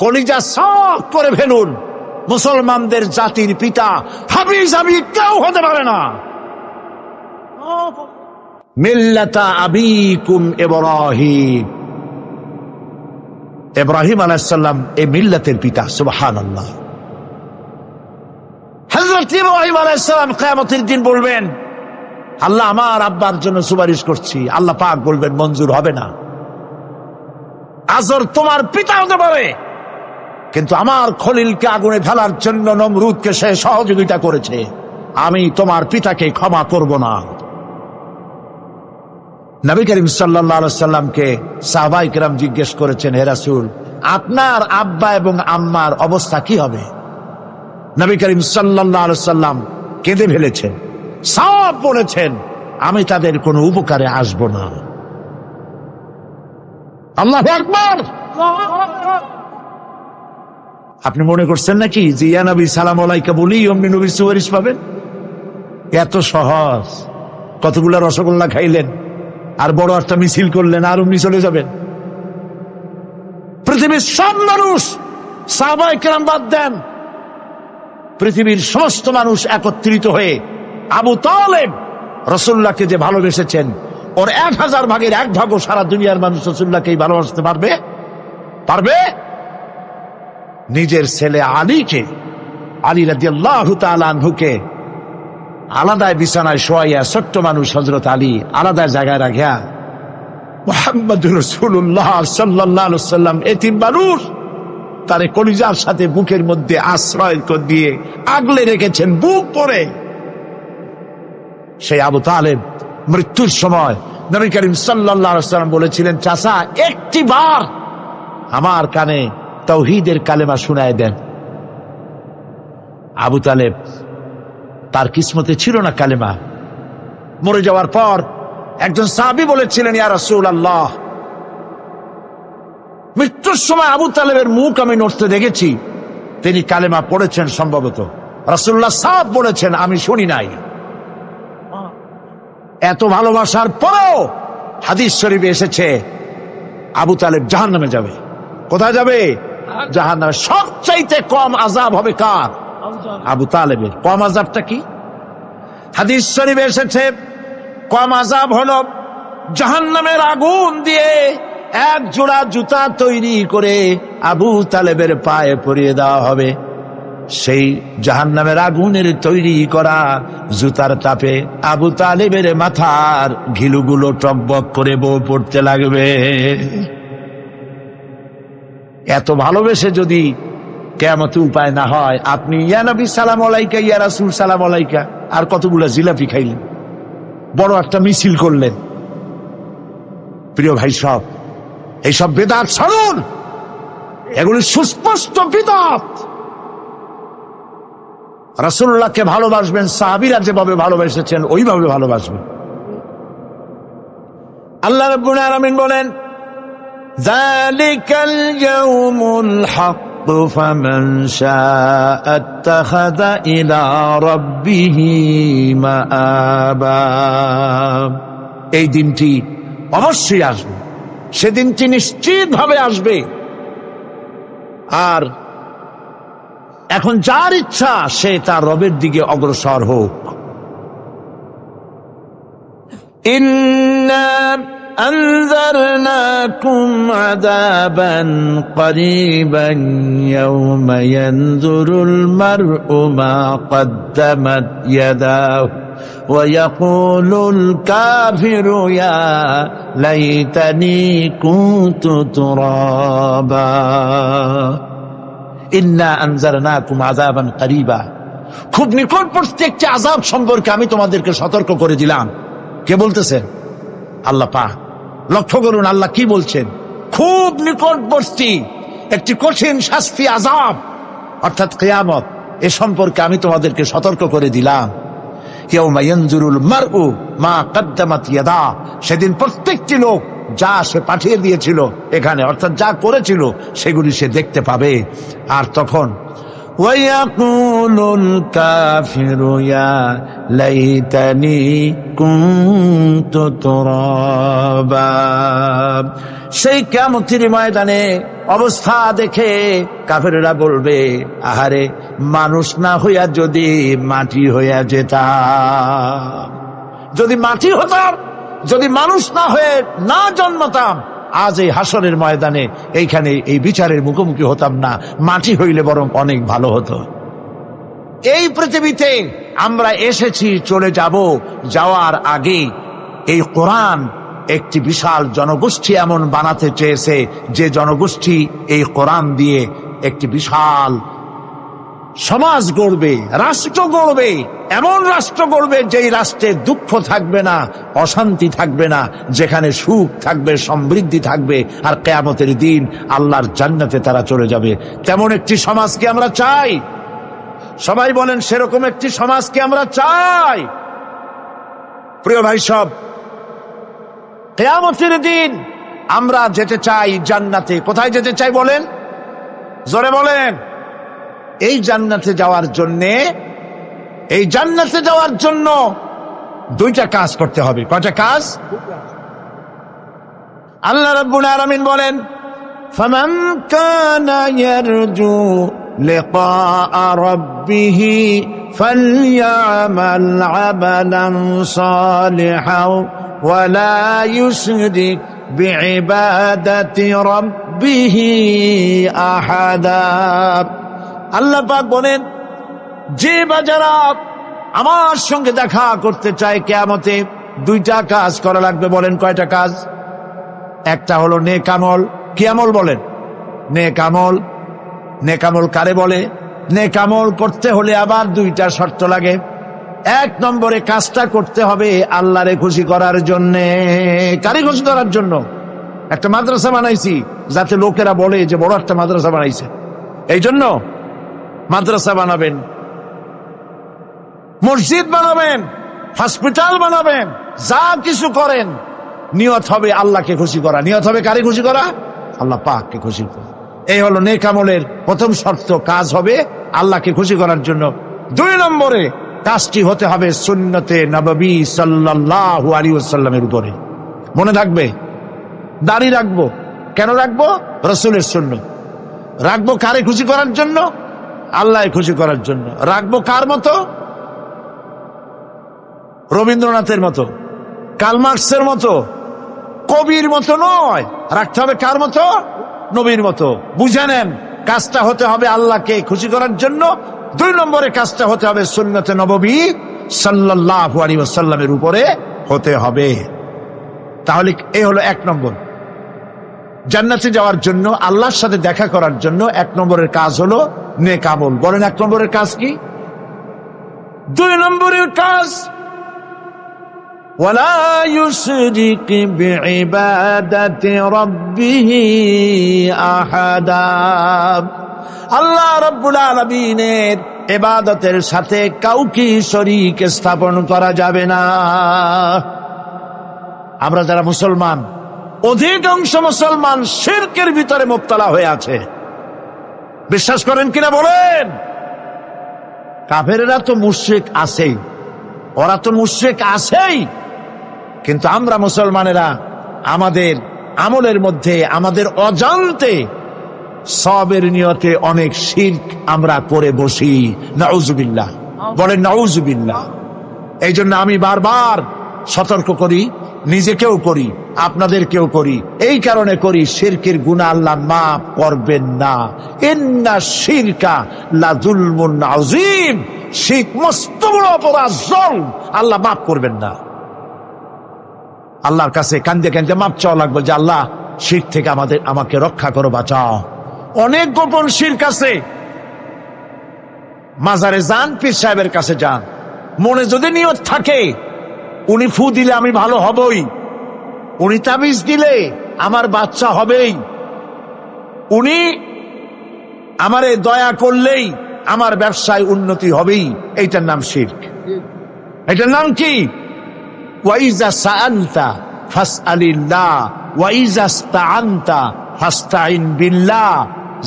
কলিজা সাফ করে ফেলুন। মুসলমানদের জাতির পিতা হাফিজ কেউ হতে পারে না। মিল্লাতা আবিকুম ইব্রাহিম। ইব্রাহিম আলাইহিস সালাম এই মিল্লাতের পিতা। সুবহানাল্লাহ। হযরত ইব্রাহিম আলাইহিস সালাম কিয়ামতের দিন বলবেন, আল্লাহ আমার আব্বার জন্য সুপারিশ করছি। আল্লাহ পাক বলবেন মঞ্জুর হবে না। আজর তোমার পিতা হতে পারে, কিন্তু আমার খলিলকে আগুনে ফেলার জন্য নমরুদকে সে সহযোগিতা করেছে, আমি তোমার পিতাকে ক্ষমা করব না। নবী করিম সাল্লাল্লাহু আলাইহি সাল্লামকে সাহাবায়ে কেরাম জিজ্ঞেস করেছেন, হে রাসূল, আপনার আব্বা এবং আম্মার অবস্থা কি হবে? নবী করিম সাল্লাল্লাহু আলাইহি সাল্লাম কেঁদে ফেলেছেন, সব বলেছেন, আমি তাদের কোনো উপকারে আসব না। আল্লাহু আকবার। আপনি মনে করছেন নাকি যে ইয়া নবী সালাম আলাইকা বলি অমনি নবীর সুপারিশ পাবেন? এত সহজ। কতগুলা রসগোল্লা খাইলেন আর বড় একটা মিছিল করলেন, আর অমনি চলে যাবেন। পৃথিবীর সব মানুষ, সাহাবায়ে কেরাম বাদ দেন, পৃথিবীর সমস্ত মানুষ একত্রিত হয়ে আবু তালেব রাসূলুল্লাহকে যে ভালোবেসেছেন, ওর 1000 ভাগের 1 ভাগও সারা দুনিয়ার মানুষ রাসূলুল্লাহকেই ভালোবাসতে পারবে? পারবে? নিজের ছেলে আলীকে, আলী রাদিয়াল্লাহু তাআলা আনহুকে আলাদায় বিছানায় শোয়াইয়া, ছোট্ট মানুষ হযরত আলী আলাদা জায়গায় রাখিয়া মুহাম্মদুর রাসূলুল্লাহ সাল্লাল্লাহু আলাইহি ওয়াসাল্লাম এতিম মানুষ, তারে কলিজার সাথে বুকের মধ্যে আশ্রয় দিয়ে আগলে রেখেছেন বুক পরে। সেই আবু তালেব মৃত্যুর সময় নবী করিম সাল্লাল্লাহু আলাইহি ওয়াসাল্লাম বলেছিলেন, চাচা একটিবার আমার কানে তাওহীদের কালেমা শুনায় দেন। আবু তালেব, তার কিসমতে ছিল না কালেমা। মরে যাওয়ার পর একজন সাহাবী বলেছিলেন, ইয়া রাসূলুল্লাহ, মৃত্যুর সময় আবু তালেবের মুখ আমি নড়তে দেখেছি, তিনি কালেমা পড়েছেন সম্ভবত। রাসূলুল্লাহ সাহেব বলেছেন, আমি শুনি নাই। এত ভালোবাসার পরেও হাদিস শরীফে এসেছে আবু তালেব জাহান্নামে যাবে। কোথায় যাবে? জাহান্নামে। সবচাইতে কম আযাব হবে কার? আবু তালেবের। কম আযাবটা কি? হাদিস শরীফে এসেছে কম আযাব হলো জাহান্নামের আগুন দিয়ে 1 জোড়া জুতা তৈরি করে আবু তালেবের পায়ে পরিয়ে দেওয়া হবে। সেই জাহান্নামের আগুনের তৈরি করা জুতার তাপে আবু তালেবের মাথার ঘিলুগুলো টকবক করে বউ পড়তে লাগবে। এত ভালোবেসে যদি কিয়ামতে উপায় না হয়, আপনি ইয়া নবী সালাম আলাইকা, ইয়া রাসূল সালাম আলাইকা, আর কতগুলা জিলাপি খাইলেন, বড় একটা মিছিল করলেন। প্রিয় ভাই সব, এইসব বিদআত ছাড়ুন, এগুলি সুস্পষ্ট বিদআত। রাসূলুল্লাহকে ভালোবাসবেন, সাহাবীরা যেভাবে ভালোবেসেছেন ওইভাবে ভালোবাসবেন। আল্লাহ রাব্বুল আলামিন বলেন, যালিকাল ইয়াউমুল হক ফামান শাআ আত্তাখাযা ইলা রাব্বিহি মাআবা। এই দিনটি অবশ্যই আসবে, সেদিনটি নিশ্চিতভাবে আসবে। আর এখন যার ইচ্ছা সে তার রবের দিকে অগ্রসর হোক। ইন্না আনজারনাকুম আযাবান করিবান ইয়াওমা ইয়ানজুরুল মার'উ মা কদ্দামাত ইয়াদাহু ওয়া ইয়াকুলুল কাফিরু ইয়া লাইতানি কুনতু তুরাবা। ইন্না আনজারনাকুম আযাবান করিবা, খুব নিকটবর্তী একটি আযাব সম্পর্কে আমি তোমাদেরকে সতর্ক করে দিলাম। কে বলতেছেন? আল্লাহ পাক। লক্ষ্য করুন আল্লাহ কি বলছেন। খুব নিকটবর্তী একটি কঠিন শাস্তি, আযাব, অর্থাৎ কিয়ামত, এ সম্পর্কে আমি তোমাদেরকে সতর্ক করে দিলাম। ইয়াউমা ইয়ানজুরুল মার'উ মা কদ্দামাত ইয়াদা, সেদিন প্রত্যেকটি লোক যা সে পাঠিয়ে দিয়েছিল এখানে, অর্থাৎ যা করেছিল সেগুলি সে দেখতে পাবে। আর তখন ওয়ায়াকুলুল কাফিরু ইয়া লাইতানি কুনতু তুরাবা। সেই কিয়ামতের ময়দানে অবস্থা দেখে কাফেররা বলবে, আহারে, মানুষ না হইয়া যদি মাটি হইয়া যেতাম, যদি মাটি হতাম, যদি মানুষ না হয়ে না জন্মতাম, আজ এই হাসরের ময়দানে এইখানে এই বিচারের মুখোমুখি হতাম না, মাটি হইলে বরং অনেক ভালো হতো। এই পৃথিবীতে আমরা এসেছি, চলে যাব। যাওয়ার আগে এই কোরআন একটি বিশাল জনগোষ্ঠী এমন বানাতে চেয়েছে যে জনগোষ্ঠী এই কোরআন দিয়ে একটি বিশাল সমাজ গড়বে, রাষ্ট্র গড়বে, এমন রাষ্ট্র গড়বে যেই রাষ্ট্রে দুঃখ থাকবে না, অশান্তি থাকবে না, যেখানে সুখ থাকবে, সমৃদ্ধি থাকবে, আর কিয়ামতের দিন আল্লাহর জান্নাতে তারা চলে যাবে। তেমন একটি সমাজ কি আমরা চাই? সবাই বলেন, সেরকম একটি সমাজ কি আমরা চাই? প্রিয় ভাই সব, কিয়ামতের দিন আমরা যেতে চাই জান্নাতে। কোথায় যেতে চাই বলেন? জোরে বলেন। এই জান্নাতে যাওয়ার জন্যে এই জান্নাতে যাওয়ার জন্য দুইটা কাজ করতে হবে। কয়টা কাজ? আল্লাহ রাব্বুল আলামিন বলেন, ফামান কানা ইয়ারজু লিকা রাব্বিহি ফালইয়ামাল আমালান সালিহান ওয়া লা ইউশরিক বিইবাদাতি রাব্বিহি আহাদা। আল্লাহ পাক বলেন, যে বাজারা আমার সঙ্গে দেখা করতে চায় কিয়ামতে, দুইটা কাজ করা লাগবে। বলেন কয়টা কাজ? একটা হলো নেক আমল। কি আমল? বলেন নেক আমল। নেক আমল কারে বলে? নেক আমল করতে হলে আবার দুইটা শর্ত লাগে। এক নম্বরে কাজটা করতে হবে আল্লাহরে খুশি করার জন্য। কারে খুশি করার জন্য? একটা মাদ্রাসা বানাইছি যাতে লোকেরা বলে যে বড় একটা মাদ্রাসা বানাইছে, এই জন্য মাদ্রাসা বানাবেন, মসজিদ বানাবেন, হসপিটাল বানাবেন, যা কিছু করেন নিয়ত হবে আল্লাহকে খুশি করা। নিয়ত হবে কারে খুশি করা? আল্লাহ পাককে খুশি করা। এই হলো নেক আমলের প্রথম শর্ত। কাজ হবে আল্লাহকে খুশি করার জন্য। দুই নম্বরে কাজটি হতে হবে সুন্নতে নববী সাল্লাল্লাহু আলাইহি ওয়াসাল্লামের উপরে। মনে থাকবে, দাড়ি রাখবো। কেন রাখবো? রাসূলের সুন্নাত। রাখবো কারে খুশি করার জন্য? আল্লাহ খুশি করার জন্য। রাখবো কার মতো? রবীন্দ্রনাথের মতো, কার্ল মার্কসের মতো, কবির মতো নয়। রাখতে হবে কার মতো? নবীর মতো। বুঝে নেন, কাজটা হতে হবে আল্লাহকে খুশি করার জন্য। দুই নম্বরে কাজটা হতে হবে সুন্নতে নববী সাল্লাল্লাহু আলাইহি ওয়াসাল্লামের উপরে হতে হবে। তাহলে এই হলো এক নম্বর। জান্নাতে যাওয়ার জন্য, আল্লাহর সাথে দেখা করার জন্য এক নম্বরের কাজ হলো নেক আমল। বলেন এক নম্বরের কাজ কি? দুই নম্বরের কাজ ওয়ালা ইউশরিক বিইবাদাতি রাব্বিহি আহাদা। আল্লাহ রাব্বুল আলামিনের ইবাদতের সাথে কাউকে শরীক স্থাপন করা যাবে না। আমরা যারা মুসলমান, অধিকাংশ মুসলমান শিরকের ভিতরে মুবতালা হয়ে আছে। বিশ্বাস করেন কিনা বলেন? কাফেরেরা তো মুশরিক আছেই, ওরা তো মুশরিক আছেই, কিন্তু আমরা মুসলমানেরা আমাদের আমলের মধ্যে, আমাদের অজান্তে সবের নিয়তে অনেক শিরক আমরা করে বসি। নাউজুবিল্লাহ। বলেন নাউজুবিল্লাহ। এই জন্য আমি বারবার সতর্ক করি, নিজেকেও করি, আপনাদেরকেও করি। এই কারণে করি, শিরকের গুনাহ আল্লাহ মাফ করবেন না। ইন্না শিরকা লাযুলমুন আযীম। শিরক মস্ত বড় অপরাধ, জুলম, আল্লাহ মাফ করবেন না। আল্লাহর কাছে কান্দে কান্দে মাপ চাওয়া লাগবে যে আল্লাহ শিরক থেকে আমাকে রক্ষা করো, বাঁচাও। অনেক গোপন শিরক আছে। মাজারে যান, পীর সাহেবের কাছে যান, মনে যদি নিয়ত থাকে উনি ফু দিলে আমি ভালো হবই, উনি তাবিজ দিলে আমার বাচ্চা হবেই, উনি আমারে দয়া করলেই আমার ব্যবসায় উন্নতি হবেই, এইটার নাম শিরক। এটার নাম কি? ওয়াইজা সাআলতা ফাসআলিল্লাহ ওয়াইজা ইসতাআনতা ফাসতাইন বিল্লাহ।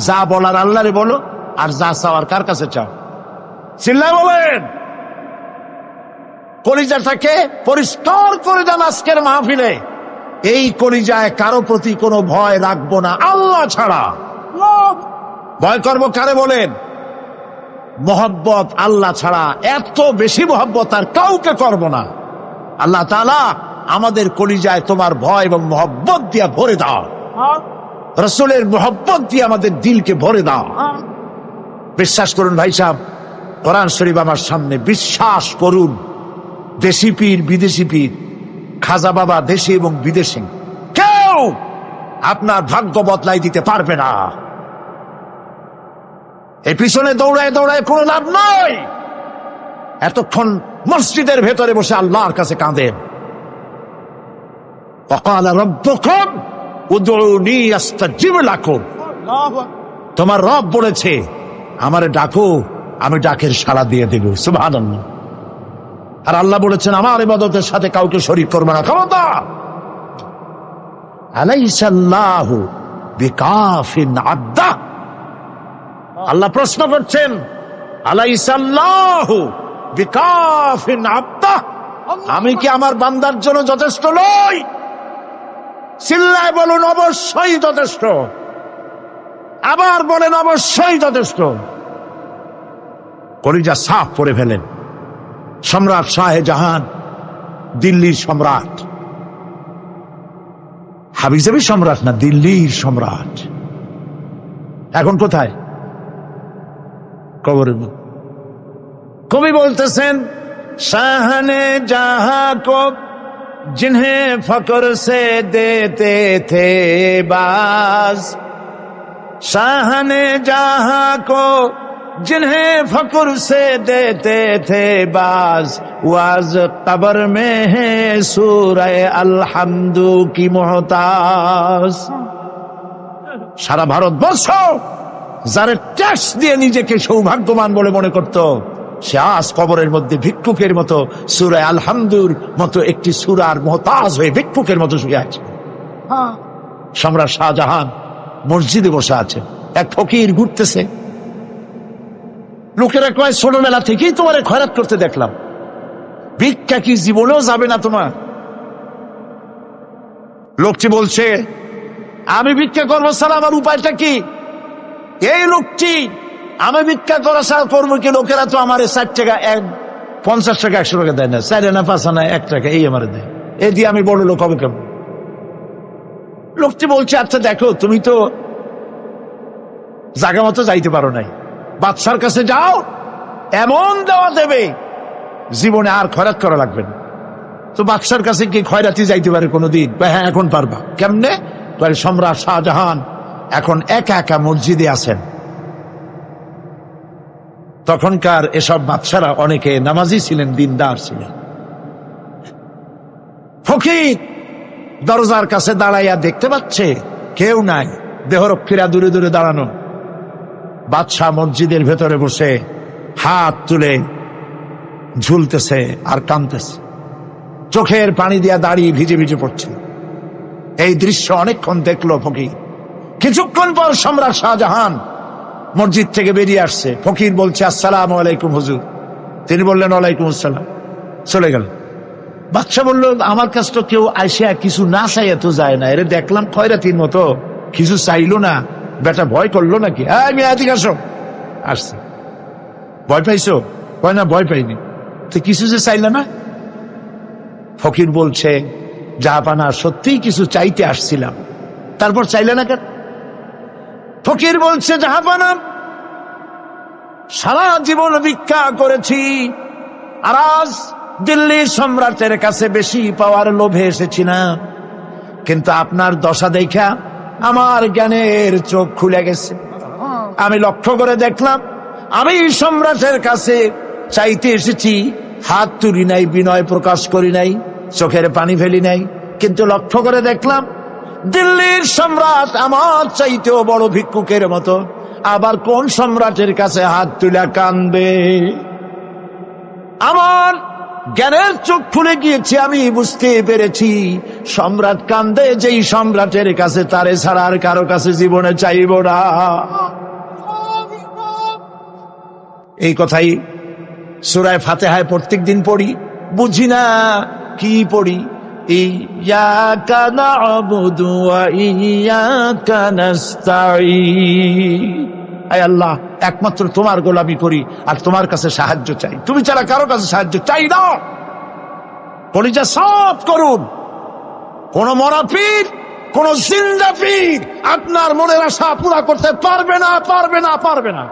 যা বলার আল্লাহরে বলো, আর যা চাওয়ার কার কাছে চাও? চিল্লায় বলেন। কলিজাটাকে পরিষ্কার করে দেন আজকের মাহফিলে। এই কলিজায় কারো প্রতি কোনো ভয় রাখবো না আল্লাহ ছাড়া। ভয় করবো কারে? বলেন মহব্বত আল্লাহ ছাড়া, এত বেশি মহব্বত আর কাউকে করব না। আল্লাহ তাআলা আমাদের কলিজায় তোমার ভয় এবং মহব্বত দিয়ে ভরে দাও। রাসূলের মহব্বত দিয়ে আমাদের দিলকে ভরে দাও। বিশ্বাস করুন ভাই সাহেব, কোরআন শরীফ আমার সামনে, বিশ্বাস করুন। দেশি পীর, বিদেশি পীর, খাজা বাবা দেশি এবং বিদেশি, কেউ আপনার ভাগ্য বদলাই দিতে পারবে না। এই পিছনে দৌড়ায় দৌড়ায় কোনো লাভ নাই। এতক্ষণ মসজিদের ভেতরে বসে আল্লাহর কাছে কাঁদেন। ওয়াকালা রাব্বুকুম উদউনি আস্তাজিব লাকুম। তোমার রব বলেছে আমারে ডাকো, আমি ডাকের সাড়া দিয়ে দেব। সুবহানাল্লাহ। আর আল্লাহ বলেছেন আমার ইবাদতের সাথে কাউকে শরীক করবে না। খবরদার। আলাইসাল্লাহু বিকাফিন আবদা। আল্লাহ প্রশ্ন করছেন, আলাইসাল্লাহু বিকাফিন আব্দা, আমি কি আমার বান্দার জন্য যথেষ্ট নই? চিল্লায় বলুন অবশ্যই যথেষ্ট, আবার বলেন অবশ্যই যথেষ্ট। কলিজা সাফ করে ফেলেন। সম্রাট শাহজাহান, দিল্লির সম্রাট, হাবিজাবি সম্রাট না, দিল্লির সম্রাট। এখন কোথায়? কবরের মধ্যে। কবি বলতেছেন, শাহনে জাহাं को जिन्हें फक्र से देते थे बाज, शाहने जहां को जिन्हें फक्र से देते थे बाज, वाज कब्र में है सूरह अलहम्दु की मोहताज। সারা ভারতবর্ষ যারা ট্যাক্স দিয়ে নিজেকে সৌভাগ্যবান বলে মনে করত, সে আজ কবরের মধ্যে ভিক্ষুকের মতো সূরা আলহামদুর মতো একটি সূরার মুহতাজ হয়ে ভিক্ষুকের মতো শুয়ে আছে। সম্রাট শাহজাহান মসজিদে বসে আছে, এক ফকির ঘুরতেছে। লোকেরা কয়, ছোটবেলা থেকেই তোমার খয়রাত করতে দেখলাম, ভিক্ষা কি জীবনেও যাবে না তোমার? লোকটি বলছে, আমি ভিক্ষা করবো ছাড়া আমার উপায়টা কি? এই লোকটি, আমি ভিক্ষা করা ছাড়া করবো কি? লোকেরা তো আমার 60 টাকা, 50 টাকা, 100 টাকা দেয় না, 4 আনা 5 আনা 1 টাকা এই আমার দেয়, এই দিয়ে আমি বড় লোক হবে কেমন? লোকটি বলছে, আচ্ছা দেখো, তুমি তো জায়গা মতো যাইতে পারো নাই, বাদশার কাছে যাও, এমন দেওয়া দেবে জীবনে আর খয়রাত করা লাগবে না। তো বাদশার কাছে কি খয়রাতি যাইতে পারে কোনোদিন? হ্যাঁ, এখন পারবা। কেমনে? সম্রাট শাহজাহান এখন একা একা মসজিদে আছেন। তখনকার এসব বাদশারা অনেকে নামাজি ছিলেন, দিনদার ছিলেন। ফকির দরজার কাছে দাঁড়াইয়া দেখতে পাচ্ছে কেউ নাই, দেহরক্ষীরা দূরে দূরে দাঁড়ানো। বাদশাহ মসজিদের ভেতরে বসে হাত তুলে ঝুলতেছে আর কাঁদতেছে, চোখের পানি দিয়া দাঁড়িয়ে ভিজে ভিজে পড়ছে। এই দৃশ্য অনেকক্ষণ দেখলো ফকির। কিছুক্ষণ পর সম্রাট শাহজাহান মসজিদ থেকে বেরিয়ে আসছে। ফকির বলছে, আসসালামু আলাইকুম হুজুর। তিনি বললেন, ওয়ালাইকুম আসসালাম, চলে গেল। বাদশা বলল, আমার কাছে তো কেউ আইসা কিছু না চাইয়া তো যায় না, এর দেখলাম খয়রাতির মতো কিছু চাইলো না, বেটা ভয় করলো নাকি? আমি এদিকে আসো। আসছে। ভয় পাইছো? কয় না, ভয় পাইনি। তো কিছু যে চাইলে না? ফকির বলছে, জাহাপানা, সত্যিই কিছু চাইতে আসছিলাম, তারপর চাইলে না কেন? ফকির বলছে, জাহাপানা, সারা জীবন ভিক্ষা করেছি, আর আজ দিল্লির সম্রাটের কাছে বেশি পাওয়ার লোভে এসেছি না, কিন্তু আপনার দশা দেখা আমার জ্ঞানের চোখ খুলে গেছে। আমি লক্ষ্য করে দেখলাম, আমি সম্রাটের কাছে চাইতে এসেছি, হাত তুলি নাই, বিনয় প্রকাশ করি নাই, চোখের পানি ফেলি নাই, কিন্তু লক্ষ্য করে দেখলাম দিল্লির সম্রাট আমার চাইতেও বড় ভিক্ষুকের মতো। আবার কোন সম্রাটের কাছে হাত তুলে কাঁদবে? আমার জ্ঞানের চোখ খুলে গিয়েছে, আমি বুঝতে পেরেছি সম্রাট কান্দে যেই সম্রাটের কাছে, তারে ছাড়া আর কারো কাছে জীবনে চাইব না। এই কথাই সূরা ফাতিহায় প্রত্যেক দিন পড়ি, বুঝি না কি পড়ি। ইয়াকা না'বুদু ওয়া ইয়াকা নাস্তাঈন, আয় আল্লাহ, একমাত্র তোমার গোলামি করি আর তোমার কাছে সাহায্য চাই, তুমি ছাড়া কারো কাছে সাহায্য চাই না। কলিজা সাফ করুন। কোন মরা পীর, কোন জিন্দা পীর আপনার মনের আশা পুরা করতে পারবে না, পারবে না, পারবে না।